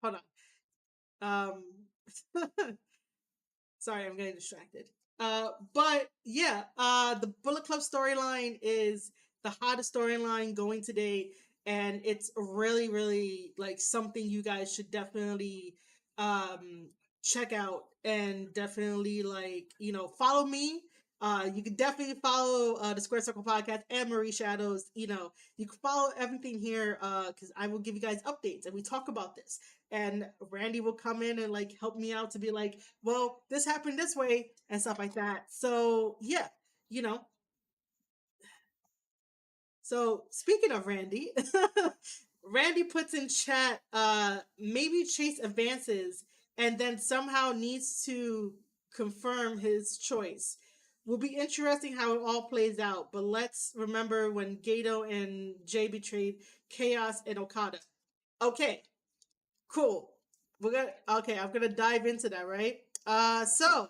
hold on. Sorry, I'm getting distracted. But yeah, the Bullet Club storyline is the hottest storyline going today, and it's really, really like something you guys should definitely check out, and definitely like follow me. You can definitely follow the Square Circle podcast and Marie Shadows. You can follow everything here because I will give you guys updates and we talk about this. And Randy will come in and like help me out to be like, well, this happened this way and stuff like that. So yeah, you know. So speaking of Randy, Randy puts in chat, maybe Chase advances and then somehow needs to confirm his choice. Will be interesting how it all plays out, but let's remember when Gato and Jay betrayed Chaos and Okada. Okay, cool. I'm gonna dive into that, right? So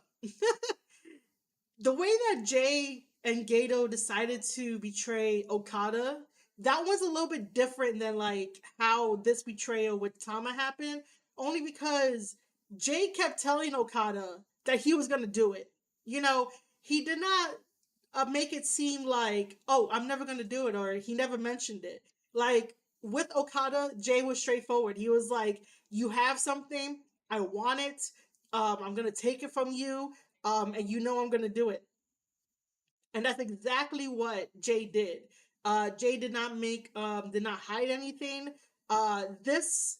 the way that Jay and Gato decided to betray Okada, that was a little bit different than like how this betrayal with Tama happened. Only because Jay kept telling Okada that he was gonna do it. He did not make it seem like, oh, I'm never gonna do it, or he never mentioned it. Like with Okada, Jay was straightforward. He was like, "You have something, I want it. I'm gonna take it from you, and I'm gonna do it." And that's exactly what Jay did. Jay did not hide anything. This,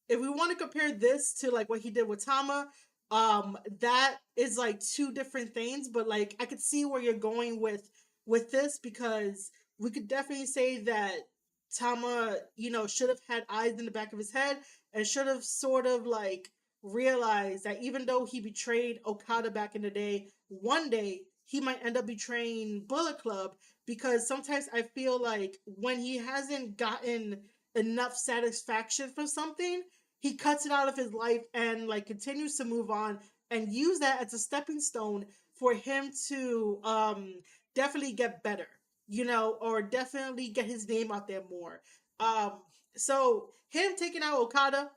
if we want to compare this to like what he did with Tama, that is like two different things. But like I could see where you're going with this, because we could definitely say that Tama, should have had eyes in the back of his head and should have sort of like realized that even though he betrayed Okada back in the day, one day he might end up betraying Bullet Club, because sometimes I feel like when he hasn't gotten enough satisfaction from something, he cuts it out of his life and like continues to move on and use that as a stepping stone for him to definitely get better, you know, or definitely get his name out there more. Um, so him taking out Okada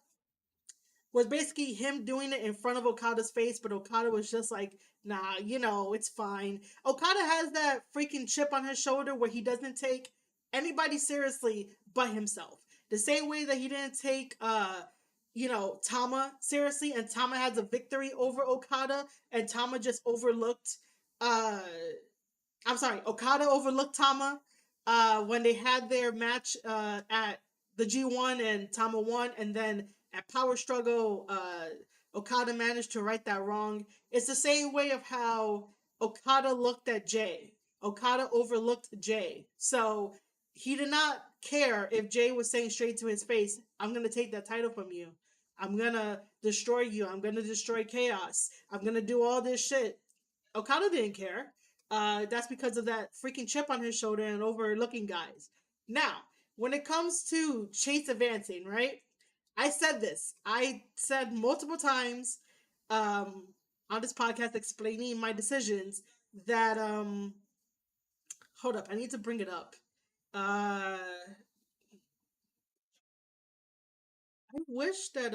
was basically him doing it in front of Okada's face, but Okada was just like, nah, you know, it's fine. Okada has that freaking chip on his shoulder where he doesn't take anybody seriously but himself. The same way that he didn't take you know, Tama seriously, and Tama has a victory over Okada, and Tama just overlooked uh I'm sorry, Okada overlooked Tama when they had their match at the G1 and Tama won, and then at Power Struggle, Okada managed to right that wrong. It's the same way of how Okada looked at Jay. Okada overlooked Jay. So he did not care if Jay was saying straight to his face, I'm going to take that title from you. I'm going to destroy you. I'm going to destroy chaos. I'm going to do all this shit. Okada didn't care. That's because of that freaking chip on his shoulder and overlooking guys. Now, when it comes to Chase advancing, right? I said this. I said multiple times um, on this podcast explaining my decisions that hold up, I need to bring it up. I wish that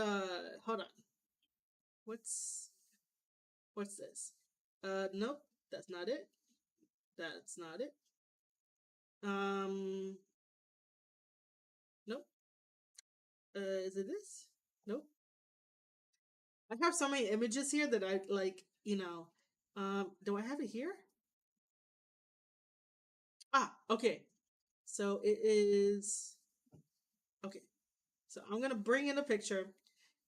hold on. What's what's this? Nope, that's not it. That's not it. Um nope. Is it this? Nope. I have so many images here that I like, you know. Do I have it here? Ah, okay. So it is okay. So I'm gonna bring in a picture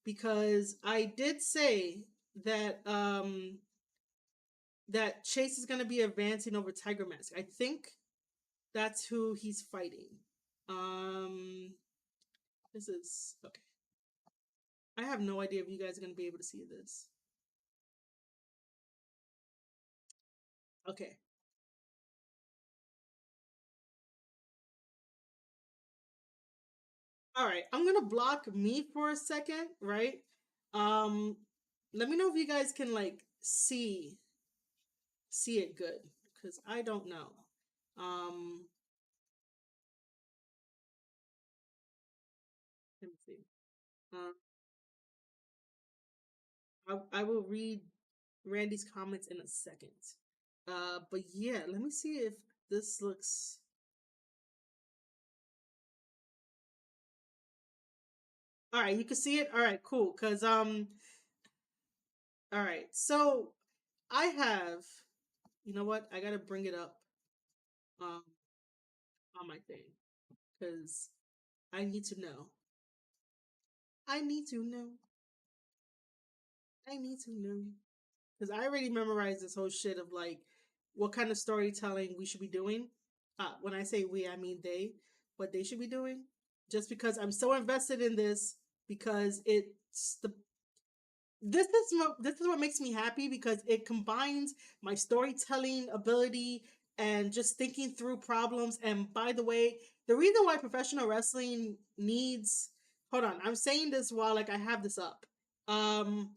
because I did say that that Chase is gonna be advancing over Tiger Mask. I think that's who he's fighting. Um, this is okay. I have no idea if you guys are gonna be able to see this. Okay, all right, I'm gonna block me for a second, right? Um, let me know if you guys can like see it good because I don't know. Um, let me see. Uh, I will read Randy's comments in a second. But yeah, let me see if this looks. All right, you can see it. All right, cool. Cause all right. So I have. You know what? I gotta bring it up um on my thing because I need to know. I need to know. I need to know. Because I already memorized this whole shit of like what kind of storytelling we should be doing. When I say we, I mean they, what they should be doing. Just because I'm so invested in this, because it's the this is what makes me happy because it combines my storytelling ability and just thinking through problems. And by the way, the reason why professional wrestling needs hold on, I'm saying this while like I have this up. Um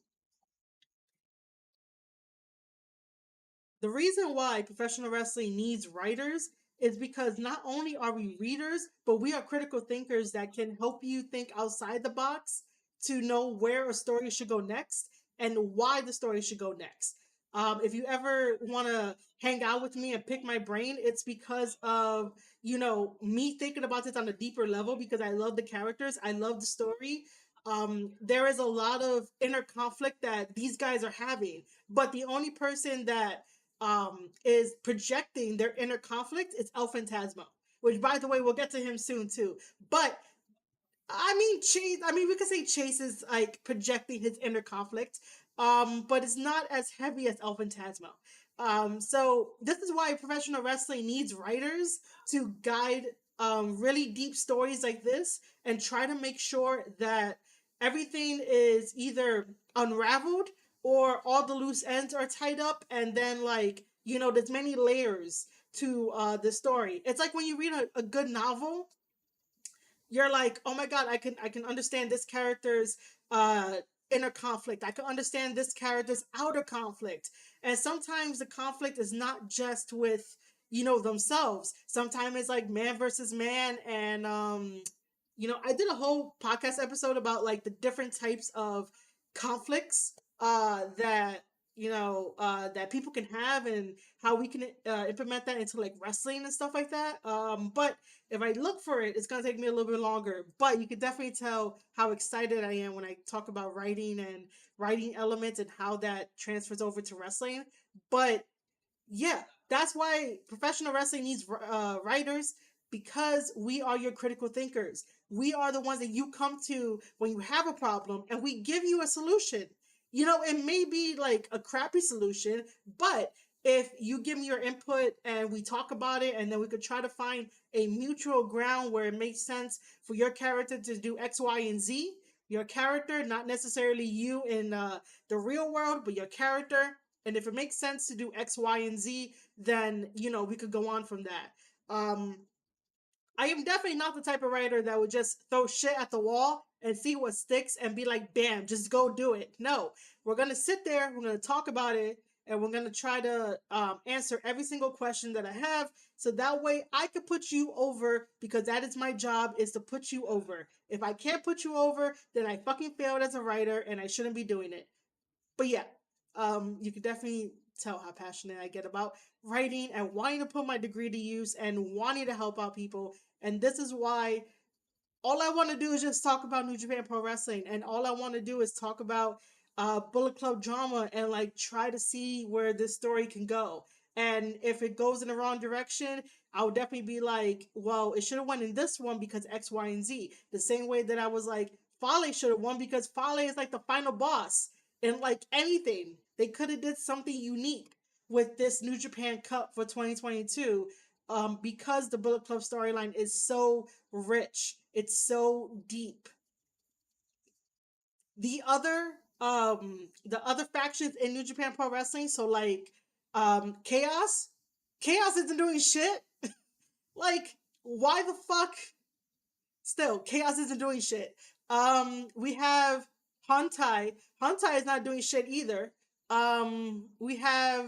the reason why professional wrestling needs writers is because not only are we readers, but we are critical thinkers that can help you think outside the box to know where a story should go next and why the story should go next. If you ever want to hang out with me and pick my brain, it's because of, you know, me thinking about this on a deeper level because I love the characters, I love the story. There is a lot of inner conflict that these guys are having, but the only person that is projecting their inner conflict is El Phantasmo, which by the way we'll get to him soon too. But I mean Chase. I mean we could say Chase is like projecting his inner conflict, but it's not as heavy as El Phantasmo. So this is why professional wrestling needs writers to guide really deep stories like this and try to make sure that everything is either unraveled or all the loose ends are tied up, and then like you know there's many layers to the story. It's like when you read a good novel, you're like, oh my god, I can understand this character's uh inner conflict. I can understand this character's outer conflict. And sometimes the conflict is not just with, themselves. Sometimes it's like man versus man. And I did a whole podcast episode about like the different types of conflicts that that people can have, and how we can implement that into like wrestling and stuff like that. But if I look for it, it's gonna take me a little bit longer. But you can definitely tell how excited I am when I talk about writing and writing elements and how that transfers over to wrestling. But yeah, that's why professional wrestling needs writers, because we are your critical thinkers. We are the ones that you come to when you have a problem, and we give you a solution. It may be like a crappy solution, but if you give me your input and we talk about it, and then we could try to find a mutual ground where it makes sense for your character to do X, Y, and Z. Your character, not necessarily you in the real world, but your character, and if it makes sense to do X, Y, and Z, then we could go on from that. Um, I am definitely not the type of writer that would just throw shit at the wall and see what sticks and be like, bam, just go do it. No, we're gonna sit there, we're gonna talk about it, and we're gonna try to answer every single question that I have, so that way I could put you over, because that is my job, is to put you over. If I can't put you over, then I fucking failed as a writer and I shouldn't be doing it. But yeah, you can definitely tell how passionate I get about writing and wanting to put my degree to use and wanting to help out people. And this is why all I want to do is just talk about New Japan Pro Wrestling, and all I want to do is talk about Bullet Club drama, and like try to see where this story can go. And if it goes in the wrong direction, I would definitely be like, well, it should have went in this one because X, Y, and Z. The same way that I was like, Fale should have won because Fale is like the final boss. And like anything, they could have did something unique with this New Japan Cup for 2022, because the Bullet Club storyline is so rich. It's so deep. The other factions in New Japan Pro Wrestling, so like Chaos. Chaos isn't doing shit. Like, why the fuck? Still, Chaos isn't doing shit. We have Hantai. Hantai is not doing shit either. We have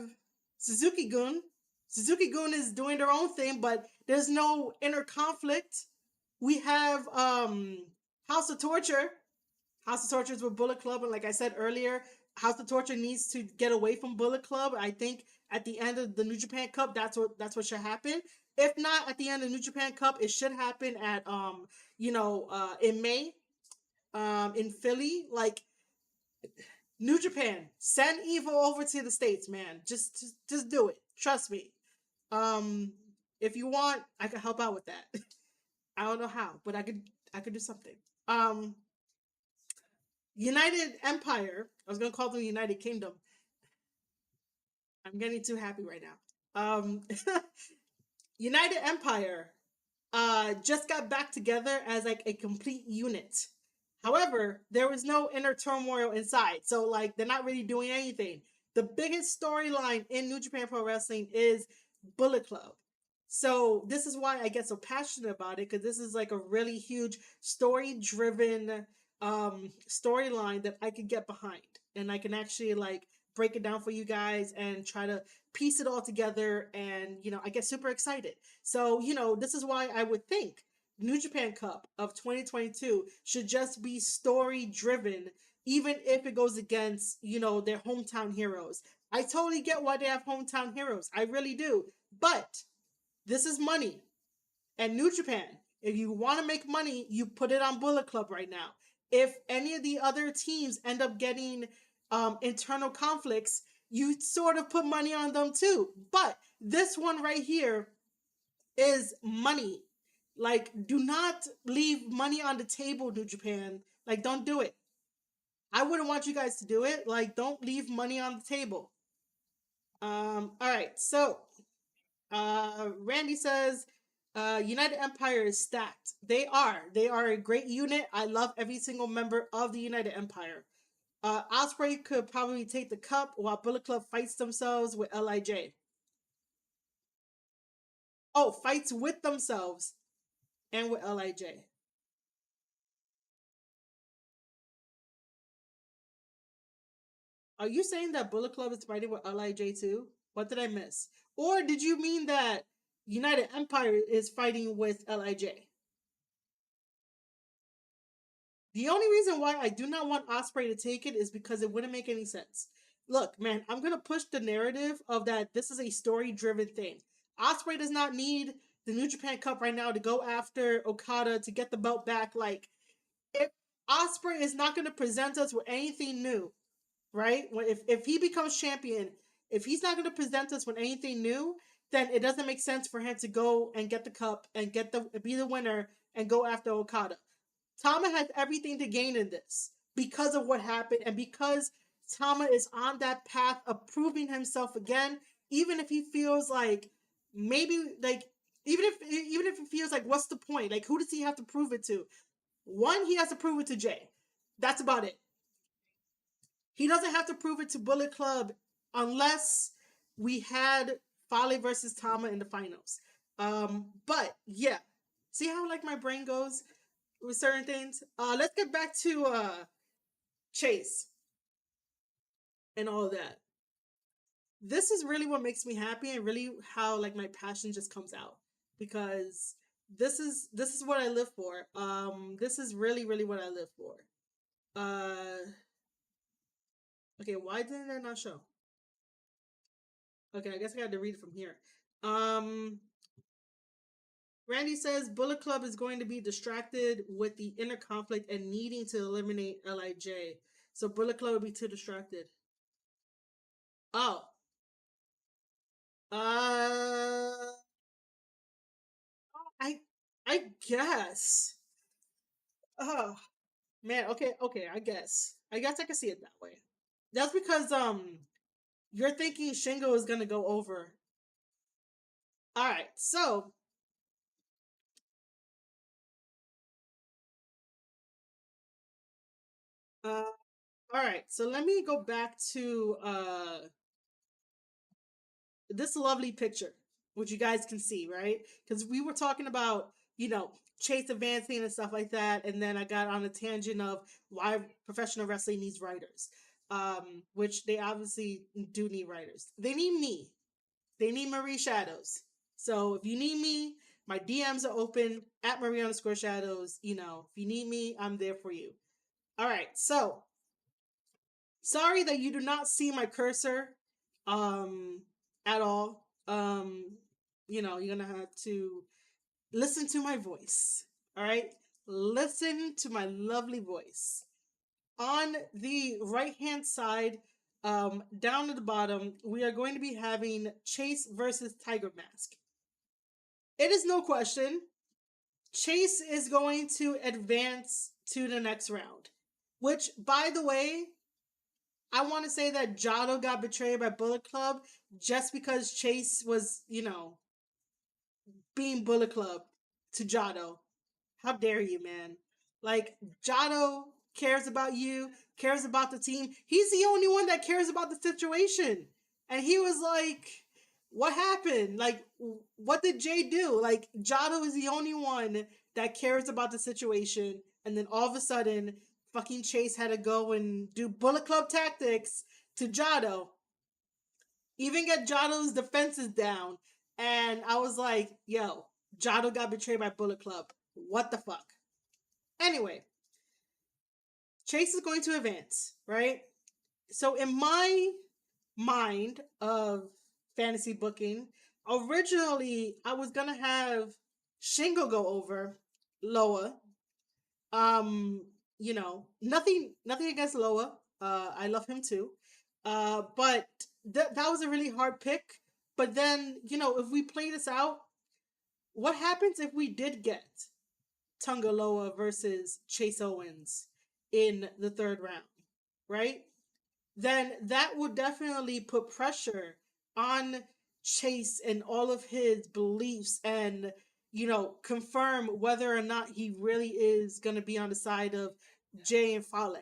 Suzuki Gun. Suzuki Gun is doing their own thing, but there's no inner conflict. We have House of Torture. House of Torture is with Bullet Club, and like I said earlier, House of Torture needs to get away from Bullet Club. I think at the end of the New Japan Cup, that's what should happen. If not at the end of the New Japan Cup, it should happen at in May, in Philly. Like, New Japan, send Evil over to the States, man. Just do it. Trust me. Um, if you want, I could help out with that. I don't know how, but I could do something. Um, United Empire. I was gonna call them United Kingdom. I'm getting too happy right now. United Empire just got back together as like a complete unit. However, there was no inner turmoil inside, so like they're not really doing anything. The biggest storyline in New Japan Pro Wrestling is Bullet Club. So this is why I get so passionate about it, because this is like a really huge story-driven storyline that I could get behind, and I can actually like break it down for you guys and try to piece it all together. And I get super excited. So this is why I would think New Japan Cup of 2022 should just be story driven, even if it goes against their hometown heroes. I totally get why they have hometown heroes. I really do. But this is money. And New Japan, if you want to make money, you put it on Bullet Club right now. If any of the other teams end up getting internal conflicts, you sort of put money on them too. But this one right here is money. Like, do not leave money on the table, New Japan. Like, don't do it. I wouldn't want you guys to do it. Like, don't leave money on the table. All right. So, Randy says, United Empire is stacked. They are. They are a great unit. I love every single member of the United Empire. Osprey could probably take the cup while Bullet Club fights themselves with Lij. Oh, fights with themselves and with Lij. Are you saying that Bullet Club is fighting with LIJ too? What did I miss? Or did you mean that United Empire is fighting with LIJ? The only reason why I do not want Osprey to take it is because it wouldn't make any sense. Look, man, I'm gonna push the narrative of that this is a story-driven thing. Osprey does not need the New Japan Cup right now to go after Okada to get the belt back. Like, if Osprey is not gonna present us with anything new, right? If he becomes champion, if he's not gonna present us with anything new, then it doesn't make sense for him to go and get the cup and get the be the winner and go after Okada. Tama has everything to gain in this because of what happened and because Tama is on that path of proving himself again, even if he feels like maybe like even if he feels like what's the point? Like who does he have to prove it to? One, he has to prove it to Jay. That's about it. He doesn't have to prove it to Bullet Club unless we had Fale versus Tama in the finals. But yeah. See how like my brain goes with certain things? Let's get back to Chase and all of that. This is really what makes me happy and really how like my passion just comes out because this is what I live for. This is really what I live for. Uh okay, why didn't that not show? Okay, I guess I got to read it from here. Um Randy says Bullet Club is going to be distracted with the inner conflict and needing to eliminate LIJ. So Bullet Club will be too distracted. Oh. Uh I I guess. Oh man, okay, I guess. I guess I can see it that way. That's because you're thinking Shingo is gonna go over. Alright, so uh alright, so let me go back to this lovely picture, which you guys can see, right? Because we were talking about, Chase advancing and stuff like that, and then I got on a tangent of why professional wrestling needs writers, which they obviously do need writers. They need me. They need Marie Shadows. So if you need me, my DMs are open at Marie_Shadows. If you need me, I'm there for you. All right, so sorry that you do not see my cursor um at all. You're gonna have to listen to my voice. All right, listen to my lovely voice. On the right hand side, down at the bottom, we are going to be having Chase versus Tiger Mask. It is no question, Chase is going to advance to the next round, which, by the way, I want to say that Jado got betrayed by Bullet Club just because Chase was, being Bullet Club to Jado. How dare you, man? Like, Jado cares about you, cares about the team. He's the only one that cares about the situation. And he was like, what happened? Like, what did Jay do? Like, Jado is the only one that cares about the situation. And then all of a sudden, fucking Chase had to go and do Bullet Club tactics to Jado. Even get Jado's defenses down. And I was like, yo, Jado got betrayed by Bullet Club. What the fuck? Anyway, Chase is going to advance, right? So in my mind of fantasy booking, originally I was gonna have Shingo go over Loa. Nothing against Loa. I love him too. But that was a really hard pick. But then, if we play this out, what happens if we did get Tungaloa versus Chase Owens in the third round, right? Then that would definitely put pressure on Chase and all of his beliefs and, confirm whether or not he really is going to be on the side of Jay and Fale.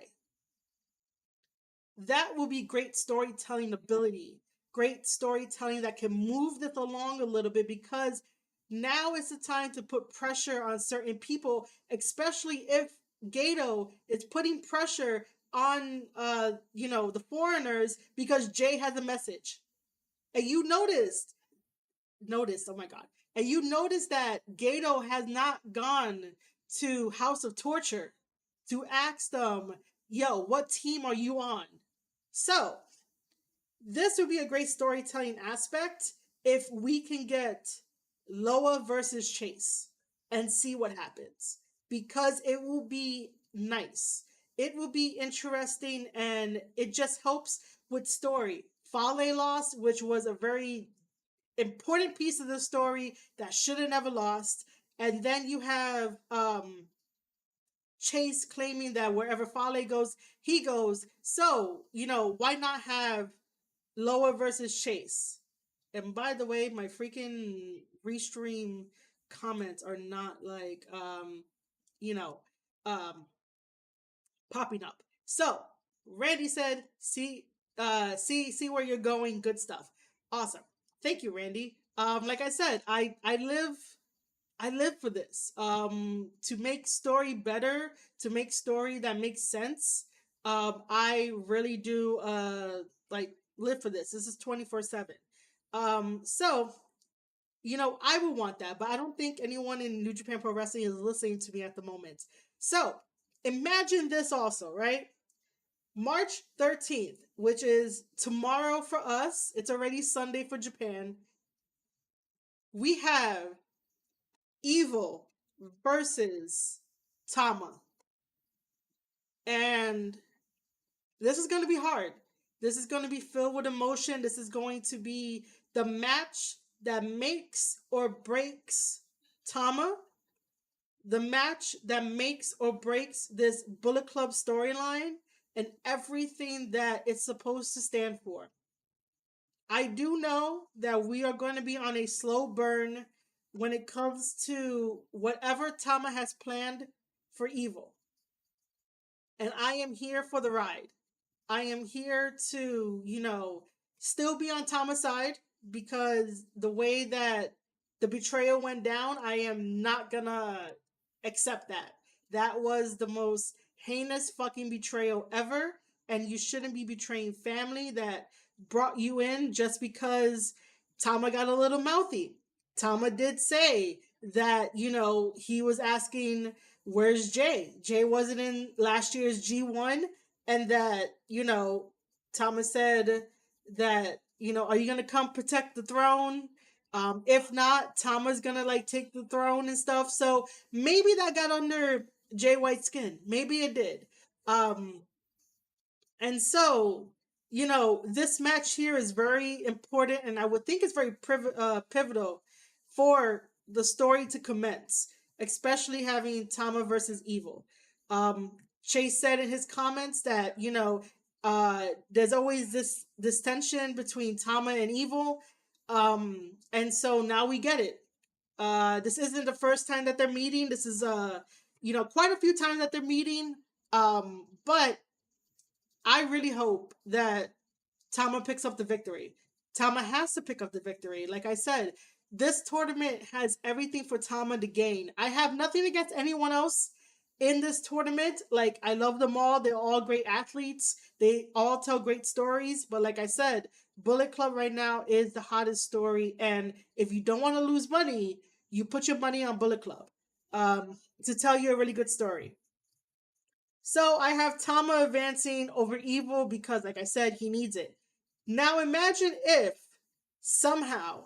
That will be great storytelling ability, great storytelling that can move this along a little bit because now is the time to put pressure on certain people, especially if Gato is putting pressure on the foreigners because Jay has a message. And you noticed, oh my god. And you notice that Gato has not gone to House of Torture to ask them, yo, what team are you on? So, this would be a great storytelling aspect if we can get Loa versus Chase and see what happens. Because it will be nice. It will be interesting and it just helps with story. Fale lost, which was a very important piece of the story that should have never lost. And then you have Chase claiming that wherever Fale goes, he goes. So, why not have Loa versus Chase? And by the way, my freaking restream comments are not like you know, um popping up. So Randy said, see where you're going, good stuff. Awesome. Thank you, Randy. Like I said, I live for this. To make story better, to make story that makes sense. I really do like live for this. This is 24/7. So I would want that, but I don't think anyone in New Japan Pro Wrestling is listening to me at the moment. So imagine this also, right? March 13th, which is tomorrow for us, it's already Sunday for Japan. We have Evil versus Tama. And this is going to be hard. This is going to be filled with emotion. This is going to be the match that makes or breaks Tama. The match that makes or breaks this Bullet Club storyline and everything that it's supposed to stand for. I do know that we are going to be on a slow burn when it comes to whatever Tama has planned for Evil. And I am here for the ride. I am here to, still be on Tama's side because the way that the betrayal went down, I am not gonna accept that. That was the most heinous fucking betrayal ever, and you shouldn't be betraying family that brought you in just because Tama got a little mouthy. Tama did say that, he was asking, where's Jay? Jay wasn't in last year's G1, and that, Thomas said that, are you gonna come protect the throne? If not, Tama's gonna like take the throne and stuff. So maybe that got under Jay White's skin. Maybe it did. And so, this match here is very important, and I would think it's very pivotal for the story to commence, especially having Tama versus Evil. Chase said in his comments that there's always this tension between Tama and Evil, and so now we get it. This isn't the first time that they're meeting. This is quite a few times that they're meeting. But I really hope that Tama picks up the victory. Tama has to pick up the victory. Like I said, this tournament has everything for Tama to gain. I have nothing against anyone else in this tournament. Like, I love them all. They're all great athletes. They all tell great stories. But like I said, Bullet Club right now is the hottest story. And if you don't want to lose money, you put your money on Bullet Club to tell you a really good story. So I have Tama advancing over Evil because, like I said, he needs it. Now imagine if somehow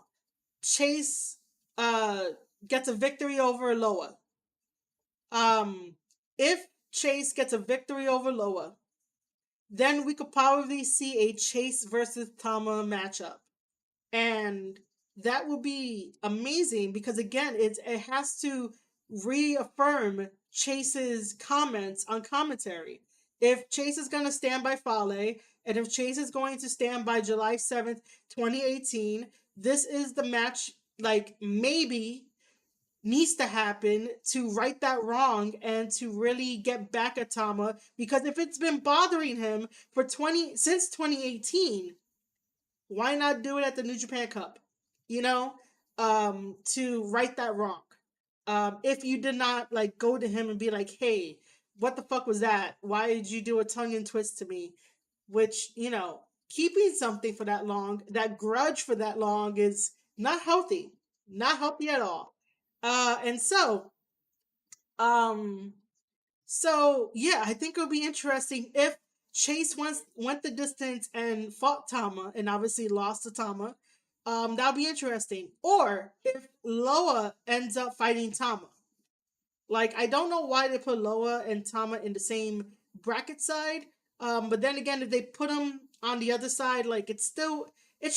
Chase gets a victory over Loa. If Chase gets a victory over Loa, then we could probably see a Chase versus Tama matchup. And that would be amazing because, again, it has to reaffirm Chase's comments on commentary. If Chase is going to stand by Fale, and if Chase is going to stand by July 7th, 2018, this is the match, like, maybe needs to happen to right that wrong and to really get back at Tama, because if it's been bothering him since 2018, why not do it at the New Japan Cup? To right that wrong. If you did not like go to him and be like, hey, what the fuck was that? Why did you do a tongue and twist to me? Which, keeping something for that long, that grudge for that long is not healthy. Not healthy at all. And um, yeah, I think it'll be interesting if Chase went the distance and fought Tama and obviously lost to Tama. That'll be interesting. Or if Loa ends up fighting Tama. Like, I don't know why they put Loa and Tama in the same bracket side. But then again, if they put them on the other side, like, it's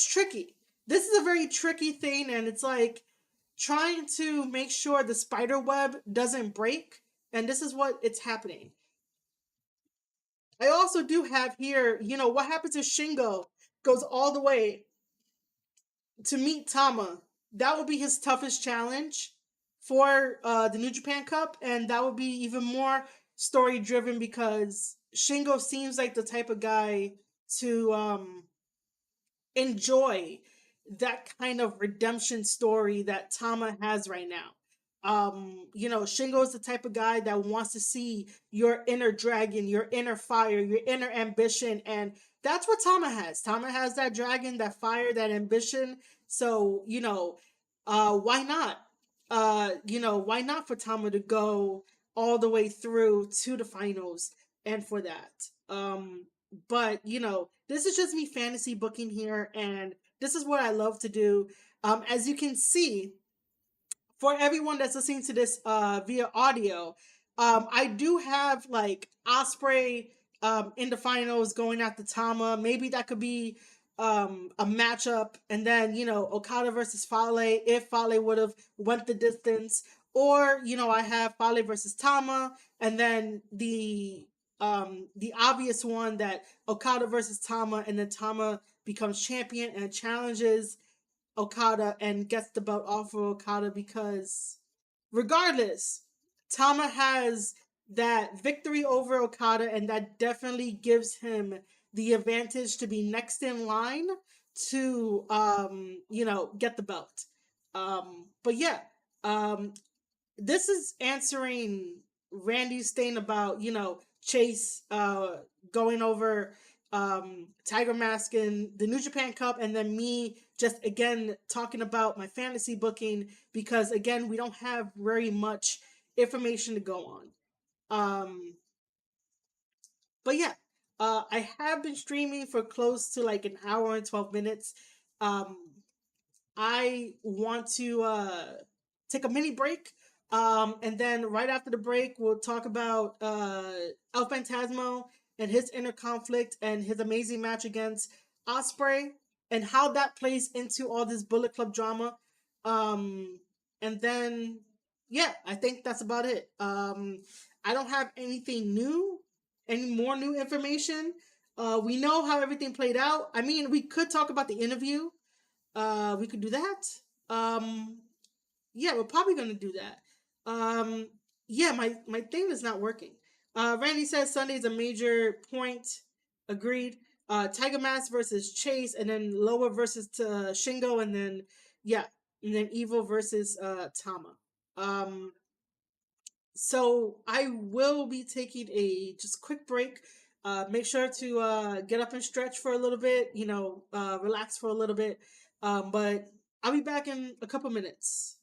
tricky. This is a very tricky thing, and it's like trying to make sure the spider web doesn't break, and this is what it's happening. I also do have here, what happens if Shingo goes all the way to meet Tama? That would be his toughest challenge for the New Japan Cup, and that would be even more story driven because Shingo seems like the type of guy to enjoy that kind of redemption story that Tama has right now. Shingo is the type of guy that wants to see your inner dragon, your inner fire, your inner ambition, and that's what Tama has. Tama has that dragon, that fire, that ambition. So, why not? Why not for Tama to go all the way through to the finals and for that? But this is just me fantasy booking here, and this is what I love to do. As you can see, for everyone that's listening to this via audio, I do have like Osprey in the finals going after Tama. Maybe that could be a matchup, and then Okada versus Fale if Fale would have went the distance, or I have Fale versus Tama, and then the obvious one that Okada versus Tama, and then Tama becomes champion and challenges Okada and gets the belt off of Okada because regardless, Tama has that victory over Okada, and that definitely gives him the advantage to be next in line to get the belt. But yeah, um this is answering Randy's thing about Chase going over Tiger Mask in the New Japan Cup, and then me just again talking about my fantasy booking because again we don't have very much information to go on. But yeah, I have been streaming for close to like an hour and 12 minutes. Um, I want to take a mini break. And then right after the break, we'll talk about El Phantasmo and his inner conflict and his amazing match against Osprey and how that plays into all this Bullet Club drama. Um, and then, yeah, I think that's about it. I don't have anything new, any more new information. We know how everything played out. I mean, we could talk about the interview, we could do that. Um, yeah, we're probably gonna do that. Yeah, my thing is not working. Randy says Sunday's a major point. Agreed. Tiger Mask versus Chase, and then Loa versus Shingo, and then yeah, and then Evil versus Tama. Um, so I will be taking a just quick break. Make sure to get up and stretch for a little bit, relax for a little bit. But I'll be back in a couple minutes.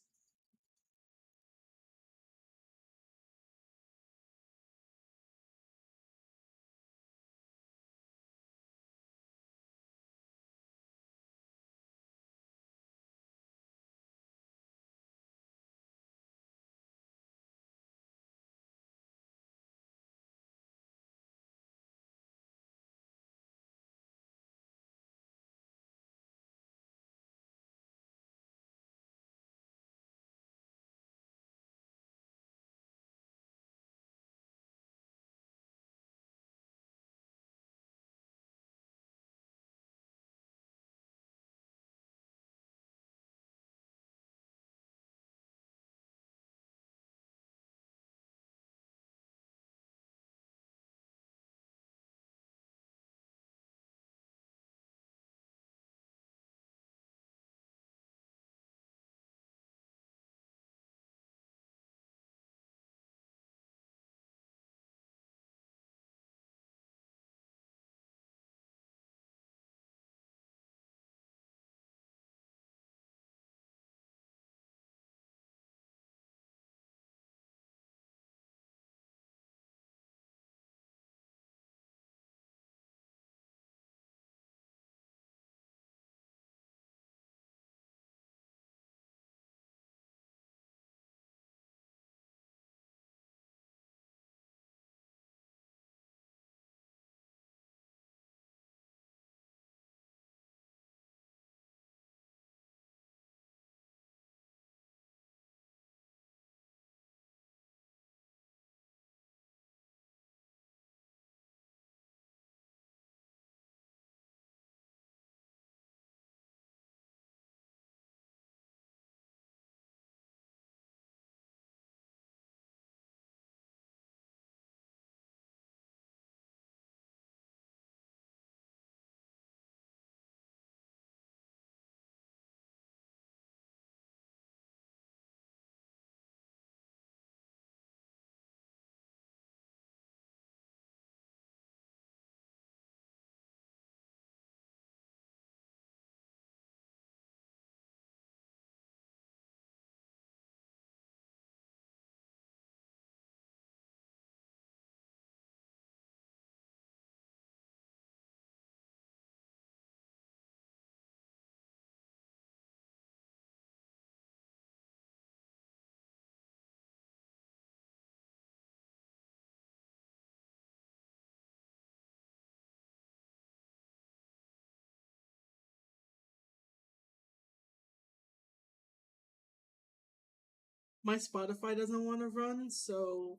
My Spotify doesn't want to run, so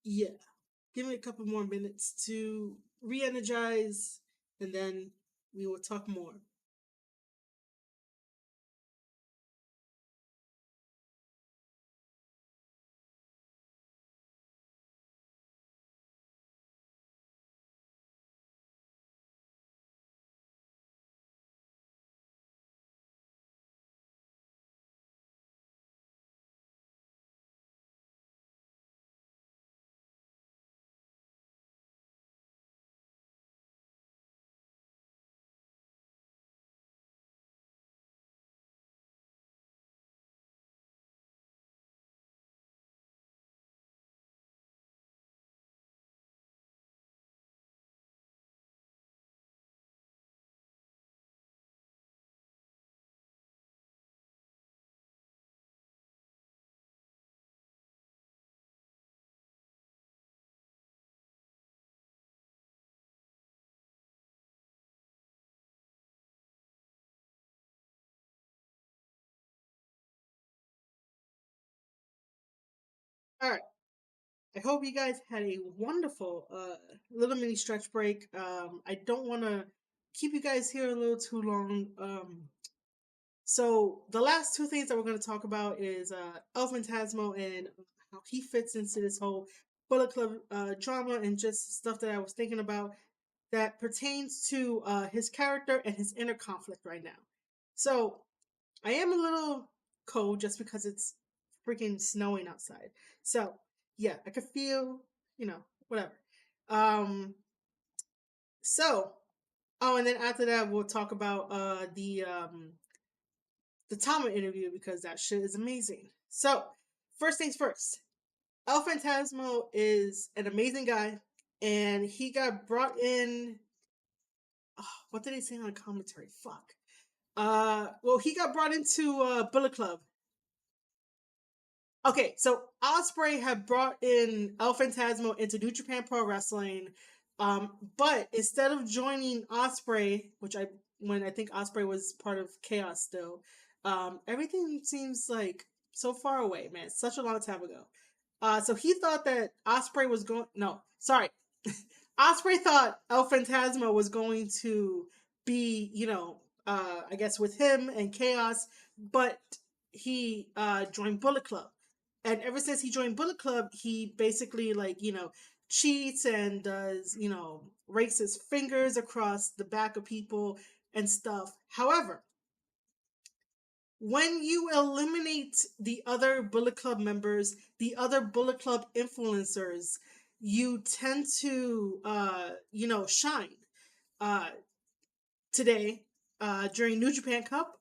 yeah. Give me a couple more minutes to re-energize, and then we will talk more. All right. I hope you guys had a wonderful little mini stretch break. I don't want to keep you guys here a little too long. So the last two things that we're going to talk about is El Phantasmo and how he fits into this whole Bullet Club drama, and just stuff that I was thinking about that pertains to his character and his inner conflict right now. So I am a little cold just because it's freaking snowing outside. So yeah, I could feel, whatever. Um, so oh, and then after that we'll talk about the Tama interview because that shit is amazing. So first things first, El Phantasmo is an amazing guy, and he got brought in. Oh, what did they say on the commentary? Fuck. Well, he got brought into Bullet Club. Okay, so Osprey had brought in El Phantasmo into New Japan Pro Wrestling, but instead of joining Osprey, which I think Osprey was part of Chaos still, everything seems like so far away, man. Such a long time ago. So he thought that Osprey was going. No, sorry, Osprey thought El Phantasmo was going to be, I guess with him and Chaos, but he joined Bullet Club, and ever since he joined Bullet Club, he basically like cheats and does rakes his fingers across the back of people and stuff. However, when you eliminate the other Bullet Club members, the other Bullet Club influencers, you tend to, shine. Uh, Today, during New Japan Cup,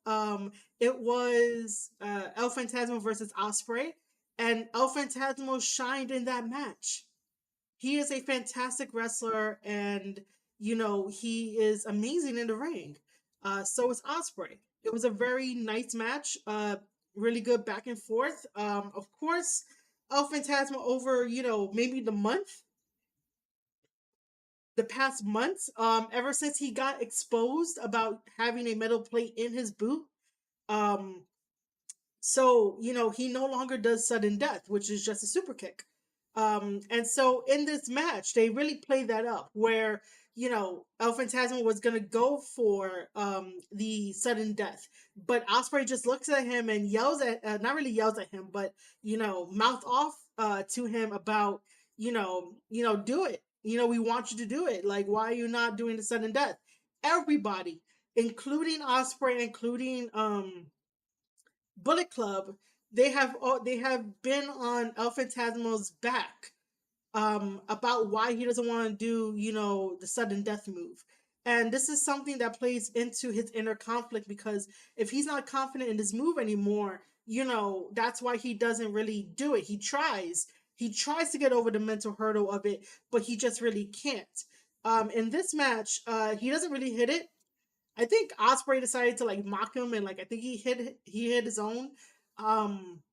it was El Phantasmo versus Osprey, and El Phantasmo shined in that match. He is a fantastic wrestler, and he is amazing in the ring. So is Osprey. It was a very nice match. Really good back and forth. Of course, El Phantasmo over maybe the past months. Ever since he got exposed about having a metal plate in his boot. Um, so, he no longer does sudden death, which is just a super kick. And so in this match, they really played that up where, El Phantasmo was going to go for the sudden death. But Osprey just looks at him and yells at, not really yells at him, but, mouth off to him about, do it. We want you to do it. Like, why are you not doing the sudden death? Everybody, including Osprey, including Bullet Club, they have been on El Phantasmo's back about why he doesn't want to do the sudden death move. And this is something that plays into his inner conflict because if he's not confident in this move anymore, that's why he doesn't really do it. He tries to get over the mental hurdle of it, but he just really can't. In this match, he doesn't really hit it. I think Osprey decided to like mock him, and like I think he hit his own um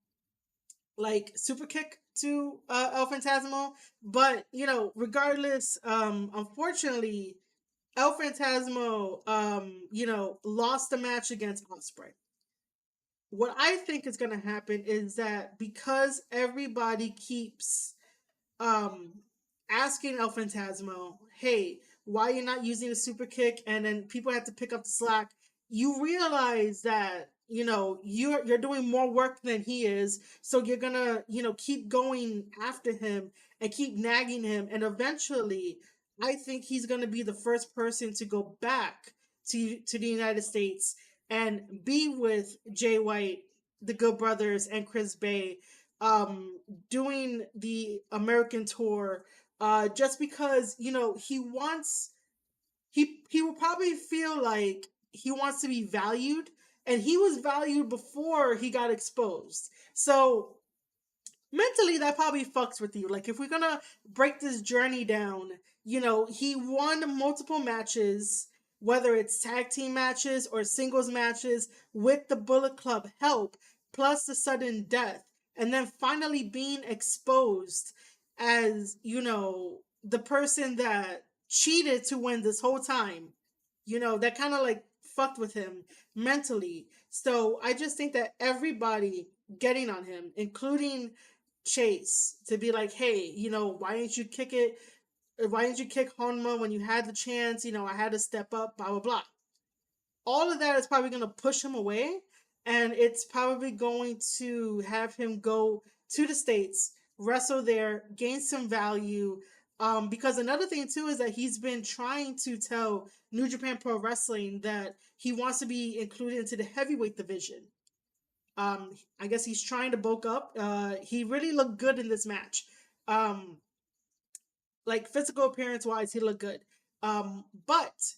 like super kick to El Phantasmo. But regardless, unfortunately, El Phantasmo lost the match against Osprey. what I think is going to happen is that because everybody keeps um asking El Phantasmo, "Hey, why are you not using the super kick?" and then people have to pick up the slack. You realize that you're doing more work than he is, so you're gonna keep going after him and keep nagging him, and eventually, I think he's gonna be the first person to go back to the United States and be with Jay White, the Good Brothers, and Chris Bay, um, doing the American tour, just because he will probably feel like he wants to be valued, and he was valued before he got exposed. So mentally that probably fucks with you. Like, if we're gonna break this journey down, he won multiple matches, whether it's tag team matches or singles matches, with the Bullet Club help, plus the sudden death, and then finally being exposed as the person that cheated to win this whole time. That kind of like fucked with him mentally. So I just think that everybody getting on him, including Chase, to be like, "Hey, why didn't you kick it? Why didn't you kick Honma when you had the chance? I had to step up, blah, blah, blah." All of that is probably going to push him away. And it's probably going to have him go to the States, wrestle there, gain some value. Because another thing, too, is that he's been trying to tell New Japan Pro Wrestling that he wants to be included into the heavyweight division. I guess he's trying to bulk up. He really looked good in this match. Um, like, physical appearance wise, he looked good. But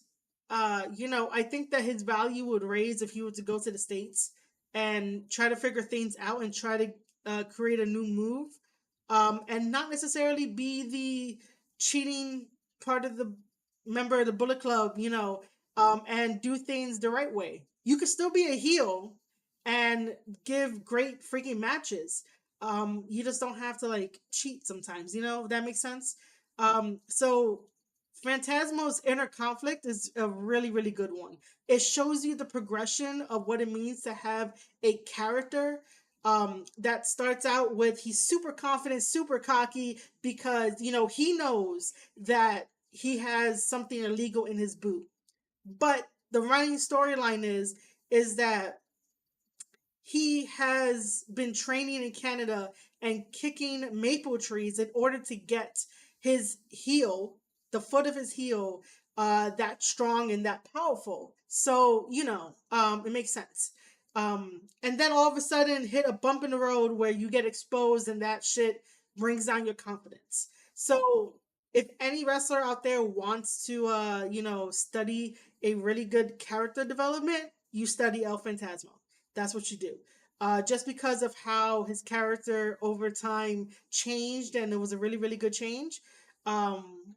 I think that his value would raise if he were to go to the States and try to figure things out and try to create a new move, and not necessarily be the cheating part of the member of the Bullet Club, and do things the right way. You could still be a heel and give great freaking matches. You just don't have to like cheat sometimes, if that makes sense. So Phantasmo's inner conflict is a really, really good one. It shows you the progression of what it means to have a character that starts out with, he's super confident, super cocky, because he knows that he has something illegal in his boot. But the running storyline is that he has been training in Canada and kicking maple trees in order to get his heel, the foot of his heel, that strong and that powerful. So, it makes sense. And then all of a sudden hit a bump in the road where you get exposed, and that shit brings down your confidence. So if any wrestler out there wants to, study a really good character development, you study El Phantasmo. That's what you do. Just because of how his character over time changed, and it was a really, really good change. Um,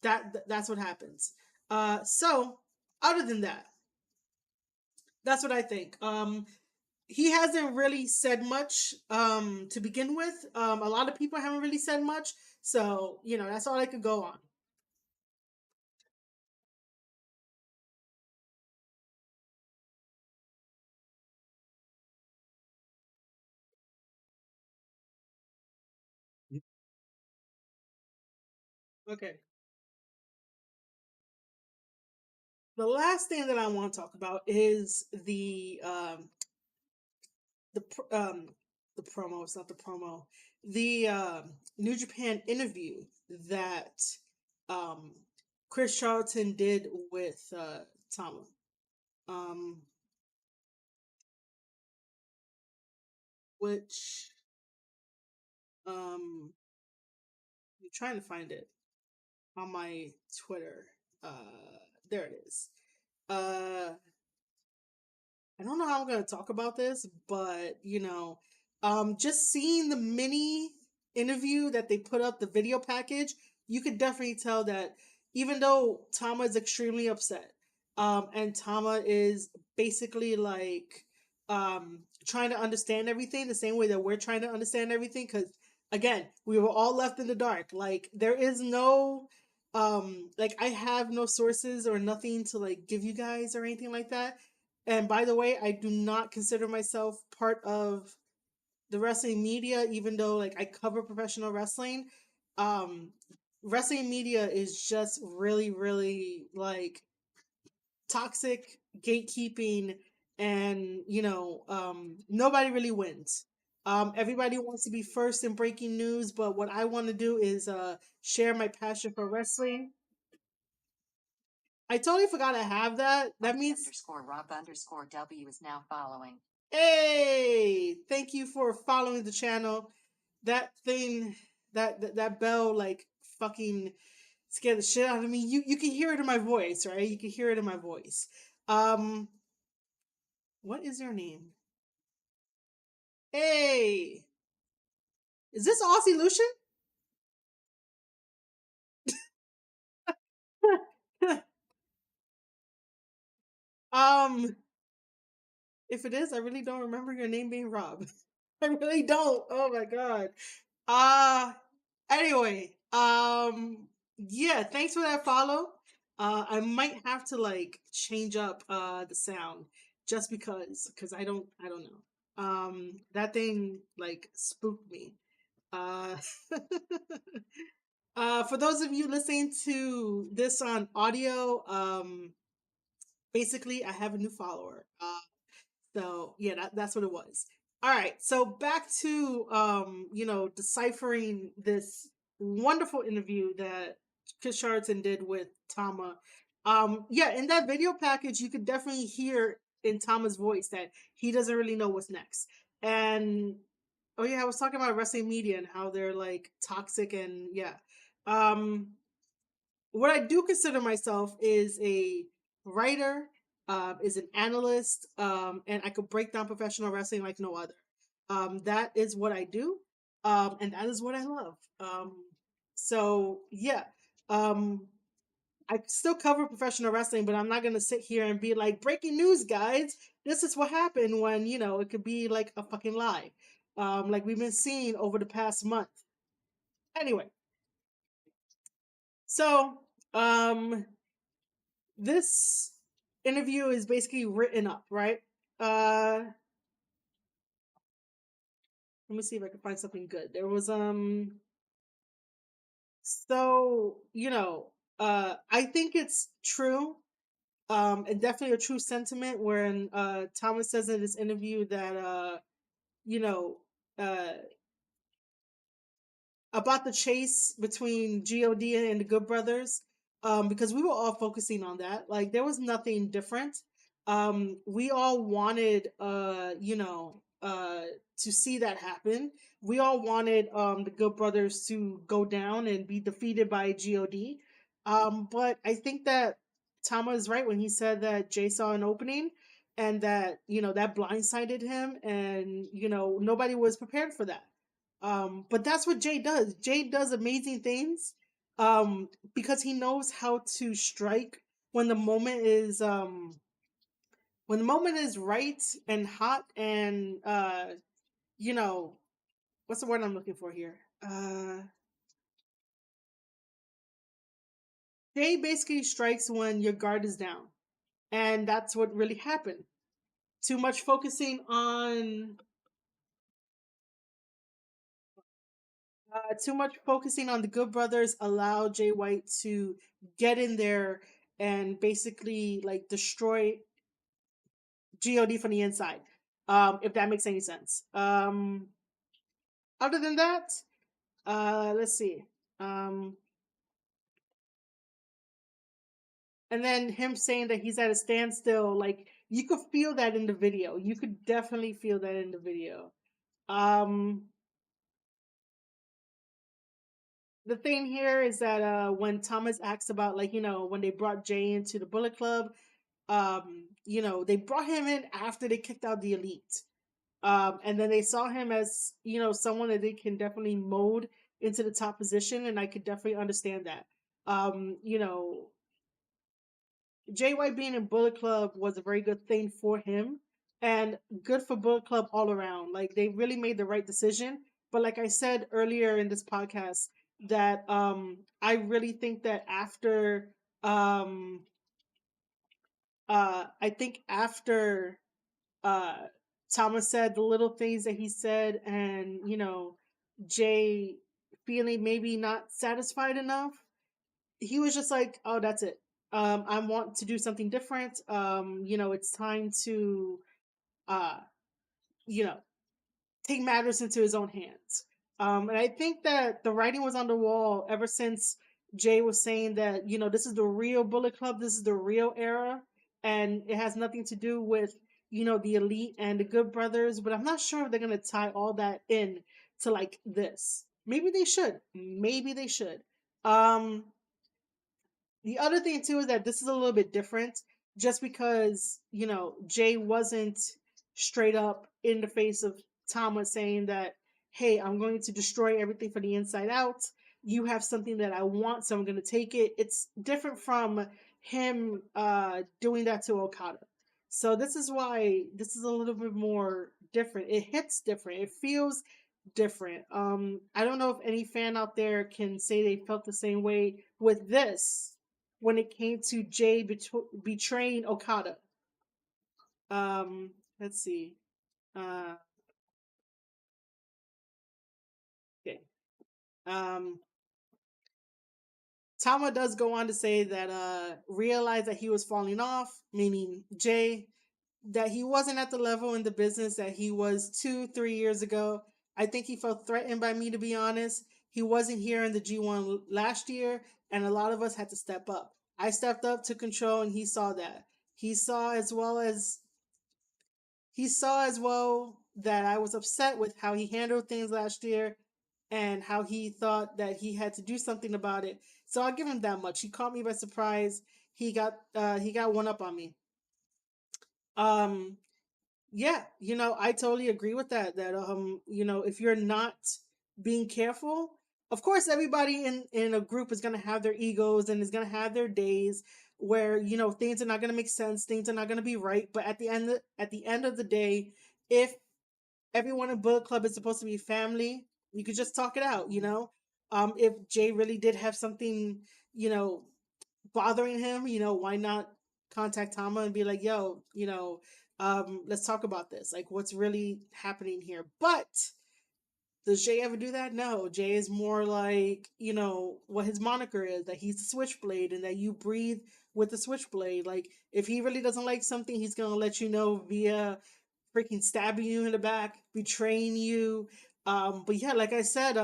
that's what happens. So other than that, that's what I think. He hasn't really said much to begin with. A lot of people haven't really said much, so that's all I could go on. Okay. The last thing that I want to talk about is the the promo. It's not the promo. The New Japan interview that um, Chris Charlton did with Tama. Um, which I'm trying to find it on my Twitter. There it is. Uh, I don't know how I'm going to talk about this, but just seeing the mini interview that they put up, the video package, you could definitely tell that even though Tama is extremely upset, and Tama is basically like trying to understand everything the same way that we're trying to understand everything, because again, we were all left in the dark. Like, there is no like, I have no sources or nothing to like give you guys or anything like that. And by the way, I do not consider myself part of the wrestling media, even though like I cover professional wrestling. Um, Wrestling media is just really, really like toxic gatekeeping, and nobody really wins. Everybody wants to be first in breaking news, but what I want to do is share my passion for wrestling. I totally forgot I have that. That means Underscore Rob underscore W is now following. hey, thank you for following the channel. That thing, that bell, like fucking scared the shit out of me. You can hear it in my voice, right? You can hear it in my voice. Um, what is your name? Hey, is this Aussie Lucian? um, if it is, I really don't remember your name being Rob. I really don't. Oh my god. Uh Anyway, yeah, thanks for that follow. I might have to like change up the sound just because I don't know. That thing like spooked me. Uh for those of you listening to this on audio, basically I have a new follower. So yeah, that's what it was. All right, so back to deciphering this wonderful interview that Chris Charlton did with Tama. Yeah, in that video package, you could definitely hear in Tama's voice that he doesn't really know what's next. And oh yeah, I was talking about wrestling media and how they're like toxic, and yeah. Um what I do consider myself is a writer, is an analyst, and I could break down professional wrestling like no other. That is what I do, and that is what I love. So yeah, um, I still cover professional wrestling, but I'm not gonna sit here and be like, breaking news, guys. This is what happened, when it could be like a fucking lie, like we've been seeing over the past month. Anyway, so this interview is basically written up, right? Let me see if I can find something good. There was so I think it's true, and definitely a true sentiment when Thomas says in this interview that you know uh about the chase between God and the Good Brothers, because we were all focusing on that. Like there was nothing different. We all wanted, to see that happen. We all wanted the Good Brothers to go down and be defeated by God. But I think that Tama is right when he said that Jay saw an opening, and that that blindsided him, and nobody was prepared for that. But that's what Jay does. Jay does amazing things, because he knows how to strike when the moment is right and hot, and you know what's the word I'm looking for here? Jay basically strikes when your guard is down, and that's what really happened. Too much focusing on the Good Brothers allowed Jay White to get in there and basically like destroy God from the inside. If that makes any sense. Other than that, let's see. Um, and then him saying that he's at a standstill, like you could feel that in the video. You could definitely feel that in the video. Um, the thing here is that when Thomas asks about, like, when they brought Jay into the Bullet Club, they brought him in after they kicked out the Elite. And then they saw him as, someone that they can definitely mold into the top position, and I could definitely understand that. Um, you know, Jay White being in Bullet Club was a very good thing for him, and good for Bullet Club all around. Like they really made the right decision. But like I said earlier in this podcast, that I really think that after um I think after uh Tama said the little things that he said, and Jay feeling maybe not satisfied enough, he was just like, oh, that's it. I want to do something different. It's time to uh you know take matters into his own hands. And I think that the writing was on the wall ever since Jay was saying that, this is the real Bullet Club, this is the real era, and it has nothing to do with, the elite and the good brothers. But I'm not sure if they're going to tie all that in to like this. Maybe they should. Maybe they should. Um, the other thing too is that this is a little bit different just because, Jay wasn't straight up in the face of Thomas saying that, hey, I'm going to destroy everything from the inside out. You have something that I want, so I'm going to take it. It's different from him doing that to Okada. So this is why this is a little bit more different. It hits different. It feels different. I don't know if any fan out there can say they felt the same way with this when it came to Jay betraying Okada. Let's see. Uh, okay. Um, Tama does go on to say that realized that he was falling off, meaning Jay, that he wasn't at the level in the business that he was 2, 3 years ago. I think he felt threatened by me, to be honest. He wasn't here in the G1 last year, and a lot of us had to step up. I stepped up to control, and he saw that. He saw as well as he saw as well that I was upset with how he handled things last year and how he thought that he had to do something about it. So I'll give him that much. He caught me by surprise. He got one up on me. Um yeah, I totally agree with that. That if you're not being careful, of course everybody in a group is gonna have their egos and is gonna have their days where things are not gonna make sense, things are not gonna be right. But at the end of the day, if everyone in Bullet Club is supposed to be family, you could just talk it out. If Jay really did have something, you know, bothering him, why not contact Tama and be like, yo, let's talk about this. Like, what's really happening here? But does Jay ever do that? No. Jay is more like, what his moniker is, that he's the switchblade and that you breathe with the switchblade. Like, if he really doesn't like something, he's going to let you know via freaking stabbing you in the back, betraying you. But yeah, like I said,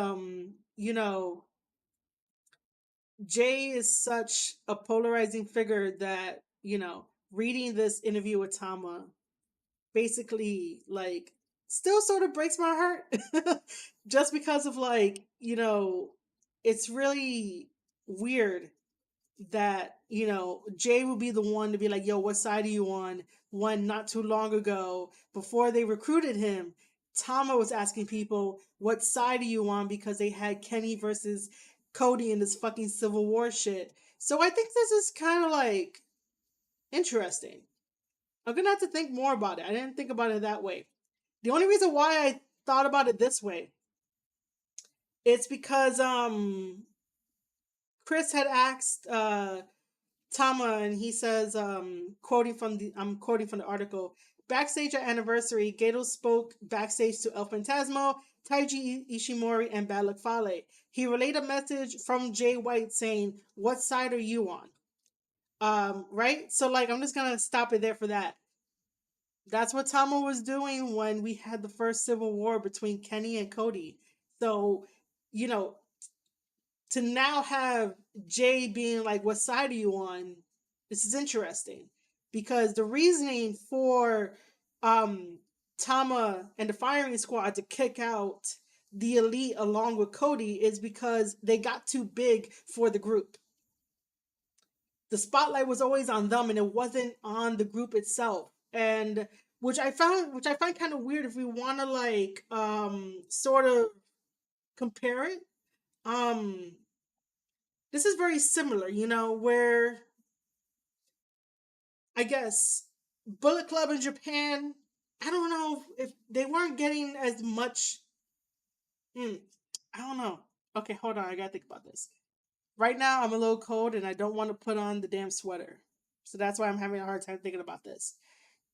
Jay is such a polarizing figure that, reading this interview with Tama basically like still sort of breaks my heart just because of like, it's really weird that, Jay will be the one to be like, yo, what side are you on? When not too long ago, before they recruited him, Tama was asking people, what side are you on? Because they had Kenny versus Cody in this fucking Civil War shit. So I think this is kind of like interesting. I'm gonna have to think more about it. I didn't think about it that way. The only reason why I thought about it this way, it's because Chris had asked Tama, and he says, I'm quoting from the article. Backstage at Anniversary, Gato spoke backstage to El Fantasmo, Taiji Ishimori, and Bad Luck Fale. He relayed a message from Jay White saying, "What side are you on?" Right? So like, I'm just gonna stop it there for that. That's what Tama was doing when we had the first civil war between Kenny and Cody. So, you know, to now have Jay being like, what side are you on? This is interesting because the reasoning for um Tama and the firing squad to kick out the elite along with Cody is because they got too big for the group. The spotlight was always on them and it wasn't on the group itself. And which I find kind of weird if we want to like sort of compare it. Um this is very similar, where I guess Bullet Club in Japan, I don't know if they weren't getting as much. Hmm, I don't know. Okay, hold on. I gotta think about this. Right now, I'm a little cold and I don't want to put on the damn sweater. So that's why I'm having a hard time thinking about this.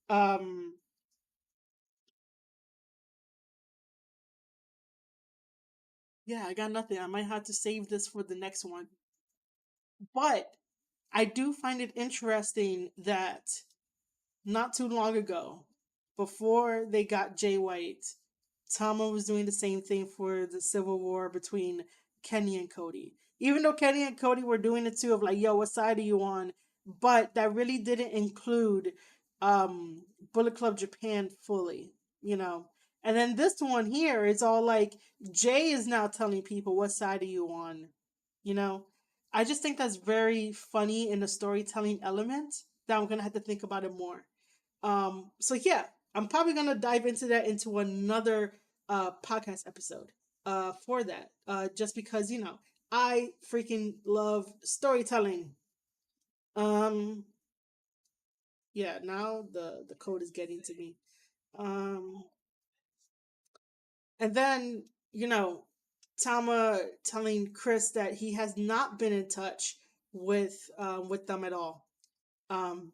Um, yeah, I got nothing. I might have to save this for the next one. But I do find it interesting that not too long ago, before they got Jay White, Tama was doing the same thing for the civil war between Kenny and Cody. Even though Kenny and Cody were doing it too, of like, yo, what side are you on? But that really didn't include um Bullet Club Japan fully, you know. And then this one here is all like Jay is now telling people what side are you on, you know. I just think that's very funny in the storytelling element that I'm gonna have to think about it more. So yeah, I'm probably gonna dive into that into another podcast episode for that. Just because, you know, I freaking love storytelling. Um yeah, now the code is getting to me. Um and then, you know, Tama telling Chris that he has not been in touch with them at all. Um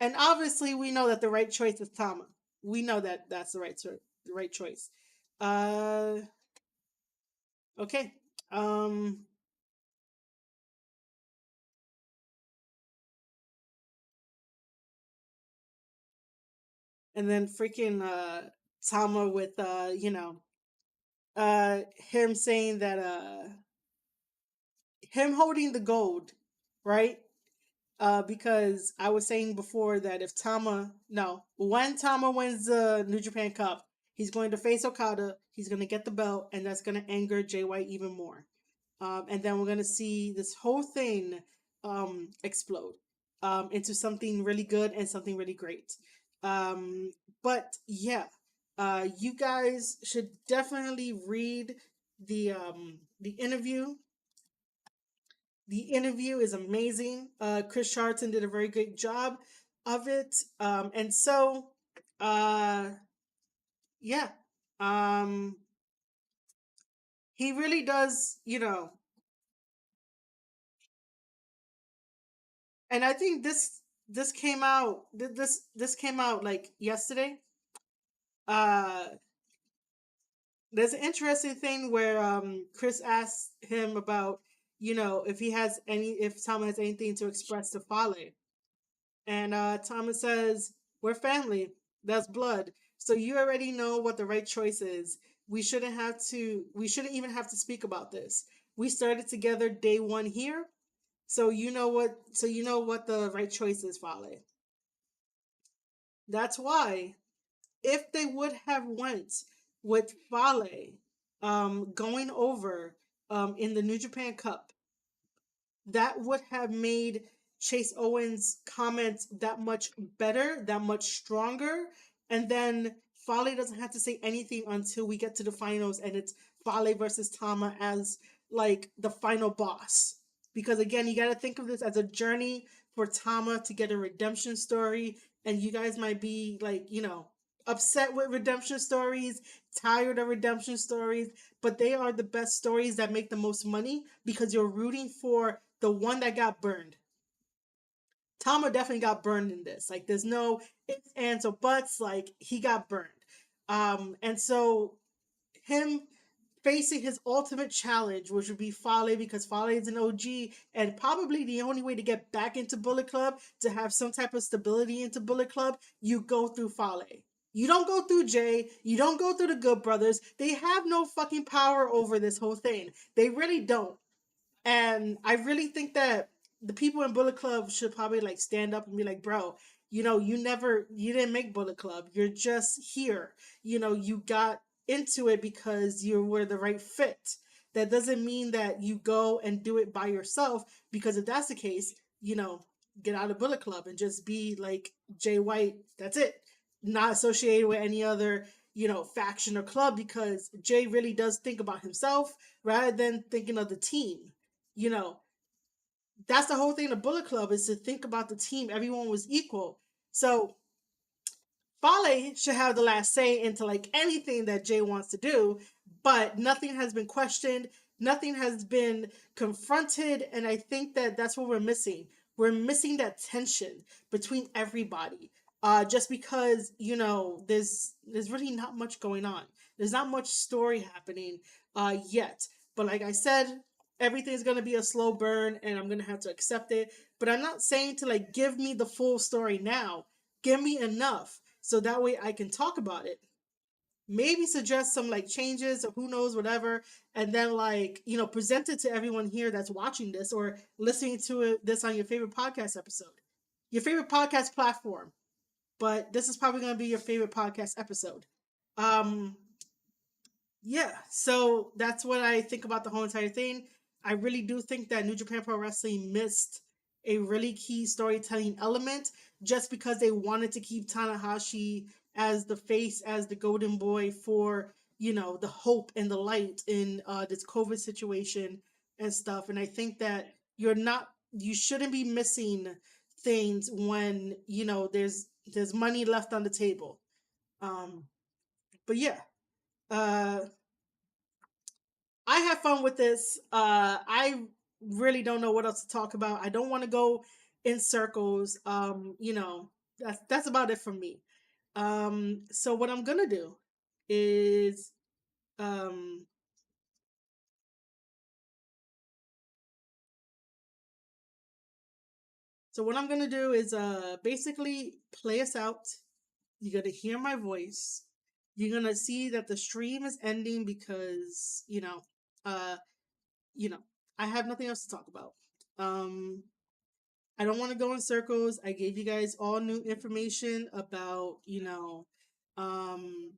and obviously we know that the right choice is Tama. We know that that's the right choice. Uh okay. Um and then freaking Tama with him saying that him holding the gold, right? Because I was saying before that if Tama, no, when Tama wins the New Japan Cup, he's going to face Okada, he's going to get the belt, and that's going to anger Jay White even more. And then we're going to see this whole thing explode into something really good and something really great. But yeah, you guys should definitely read the interview. The interview is amazing. Chris Charlton did a very great job of it. And so, uh, yeah, um, he really does, you know, and I think this came out this came out like yesterday. Uh, there's an interesting thing where Chris asked him about, you know, if Tom has anything to express to Fale. And Thomas says, "We're family. That's blood. So you already know what the right choice is. We shouldn't even have to speak about this. We started together day one here. So you know what the right choice is, Fale. That's why if they would have went with Fale going over in the New Japan Cup, that would have made Chase Owens' comments that much better, that much stronger. And then Fale doesn't have to say anything until we get to the finals and it's Fale versus Tama as like the final boss. Because again, you got to think of this as a journey for Tama to get a redemption story. And you guys might be like, you know, upset with redemption stories, tired of redemption stories, but they are the best stories that make the most money because you're rooting for the one that got burned. Tama definitely got burned in this. Like, there's no ifs, ands, or buts. Like, he got burned. And so him facing his ultimate challenge, which would be Fale, because Fale is an OG and probably the only way to get back into Bullet Club, to have some type of stability into Bullet Club, you go through Fale. You don't go through Jay. You don't go through the Good Brothers. They have no fucking power over this whole thing. They really don't. And I really think that the people in Bullet Club should probably like stand up and be like, bro, you know, you didn't make Bullet Club. You're just here. You know, you got into it because you were the right fit. That doesn't mean that you go and do it by yourself, because if that's the case, you know, get out of Bullet Club and just be like Jay White. That's it. Not associated with any other, you know, faction or club, because Jay really does think about himself rather than thinking of the team. You know, that's the whole thing of Bullet Club, is to think about the team. Everyone was equal. So Fale should have the last say into like anything that Jay wants to do, but nothing has been questioned, nothing has been confronted, and I think that that's what we're missing. we're missing that tension between everybody. Just because there's really not much going on. There's not much story happening yet. But like I said, everything's gonna be a slow burn, and I'm gonna have to accept it. But I'm not saying to like give me the full story now. Give me enough so that way I can talk about it, maybe suggest some like changes or who knows whatever, and then like present it to everyone here that's watching this or listening to this on your favorite podcast episode, your favorite podcast platform. But this is probably going to be your favorite podcast episode. um yeah, so that's what I think about the whole entire thing. I really do think that New Japan Pro Wrestling missed a really key storytelling element just because they wanted to keep Tanahashi as the face, as the golden boy for, the hope and the light in this COVID situation and stuff. And I think that you shouldn't be missing things when, there's money left on the table. Um, but yeah, uh, I have fun with this. I really don't know what else to talk about. I don't want to go in circles. That's about it for me. So what I'm gonna do is um, basically play us out. You're gonna hear my voice. You're gonna see that the stream is ending because uh, you know, I have nothing else to talk about. Um, I don't want to go in circles. I gave you guys all new information about, um,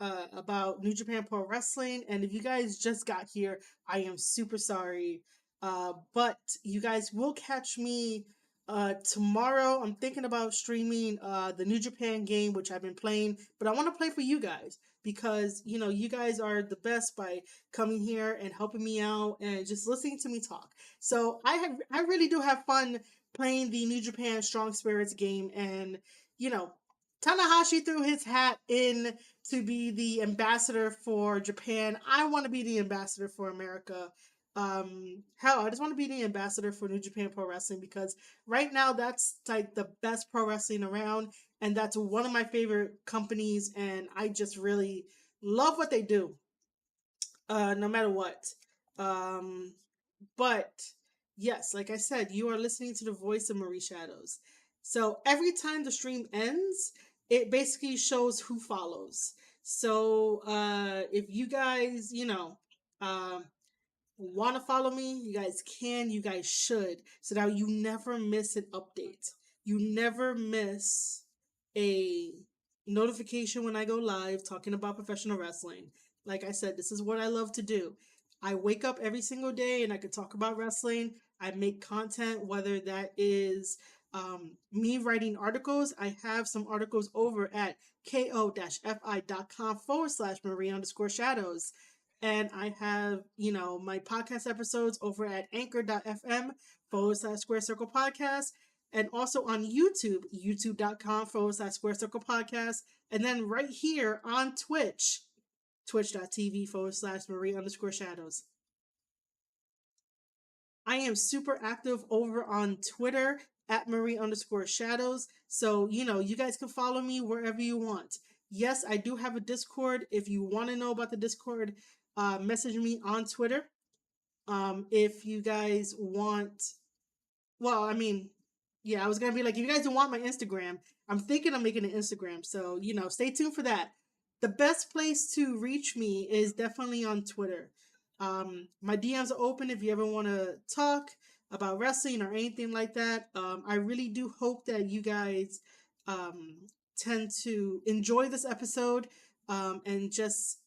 about New Japan Pro Wrestling. And if you guys just got here, I am super sorry. But you guys will catch me tomorrow. I'm thinking about streaming the New Japan game, which I've been playing, but I want to play for you guys because you guys are the best by coming here and helping me out and just listening to me talk. So I really do have fun playing the New Japan Strong Spirits game, and you know Tanahashi threw his hat in to be the ambassador for Japan. I want to be the ambassador for America. Hell, I just want to be the ambassador for New Japan Pro Wrestling because right now that's like the best pro wrestling around, and that's one of my favorite companies, and I just really love what they do, no matter what. Um, but yes, like I said, you are listening to the voice of Marie Shadows. So every time the stream ends, it basically shows who follows. So if you guys, um, want to follow me, you guys can, you guys should, so that you never miss an update. You never miss a notification when I go live talking about professional wrestling. Like I said, this is what I love to do. I wake up every single day and I can talk about wrestling. I make content, whether that is me writing articles. I have some articles over at ko-fi.com/Marie_shadows. And I have, my podcast episodes over at anchor.fm/Square Circle Podcast. And also on YouTube, youtube.com/Square Circle Podcast. And then right here on Twitch, twitch.tv/Marie_shadows. I am super active over on Twitter at Marie_shadows. So, you guys can follow me wherever you want. Yes, I do have a Discord. If you want to know about the Discord, message me on Twitter. If you guys want, well, I mean, yeah, I was gonna be like, if you guys don't want my Instagram, I'm thinking of making an Instagram. So, stay tuned for that. The best place to reach me is definitely on Twitter. My DMs are open if you ever want to talk about wrestling or anything like that. I really do hope that you guys um, tend to enjoy this episode and just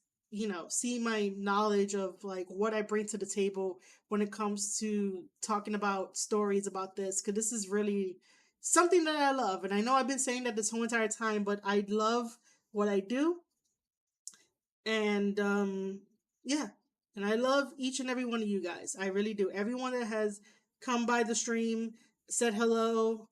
see my knowledge of like what I bring to the table when it comes to talking about stories about this, because this is really something that I love. And I know I've been saying that this whole entire time, but I love what I do. And yeah, and I love each and every one of you guys. I really do. Everyone that has come by the stream, said hello.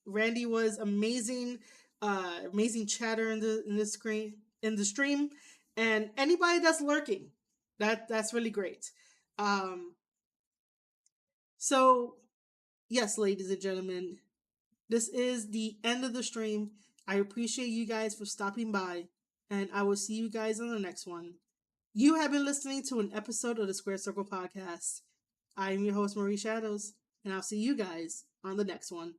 Randy was amazing, amazing chatter in the screen in the stream, and anybody that's lurking, that's really great. Um, So, yes, ladies and gentlemen, this is the end of the stream. I appreciate you guys for stopping by, and I will see you guys on the next one. You have been listening to an episode of the Square Circle Podcast. I am your host, Marie Shadows, and I'll see you guys on the next one.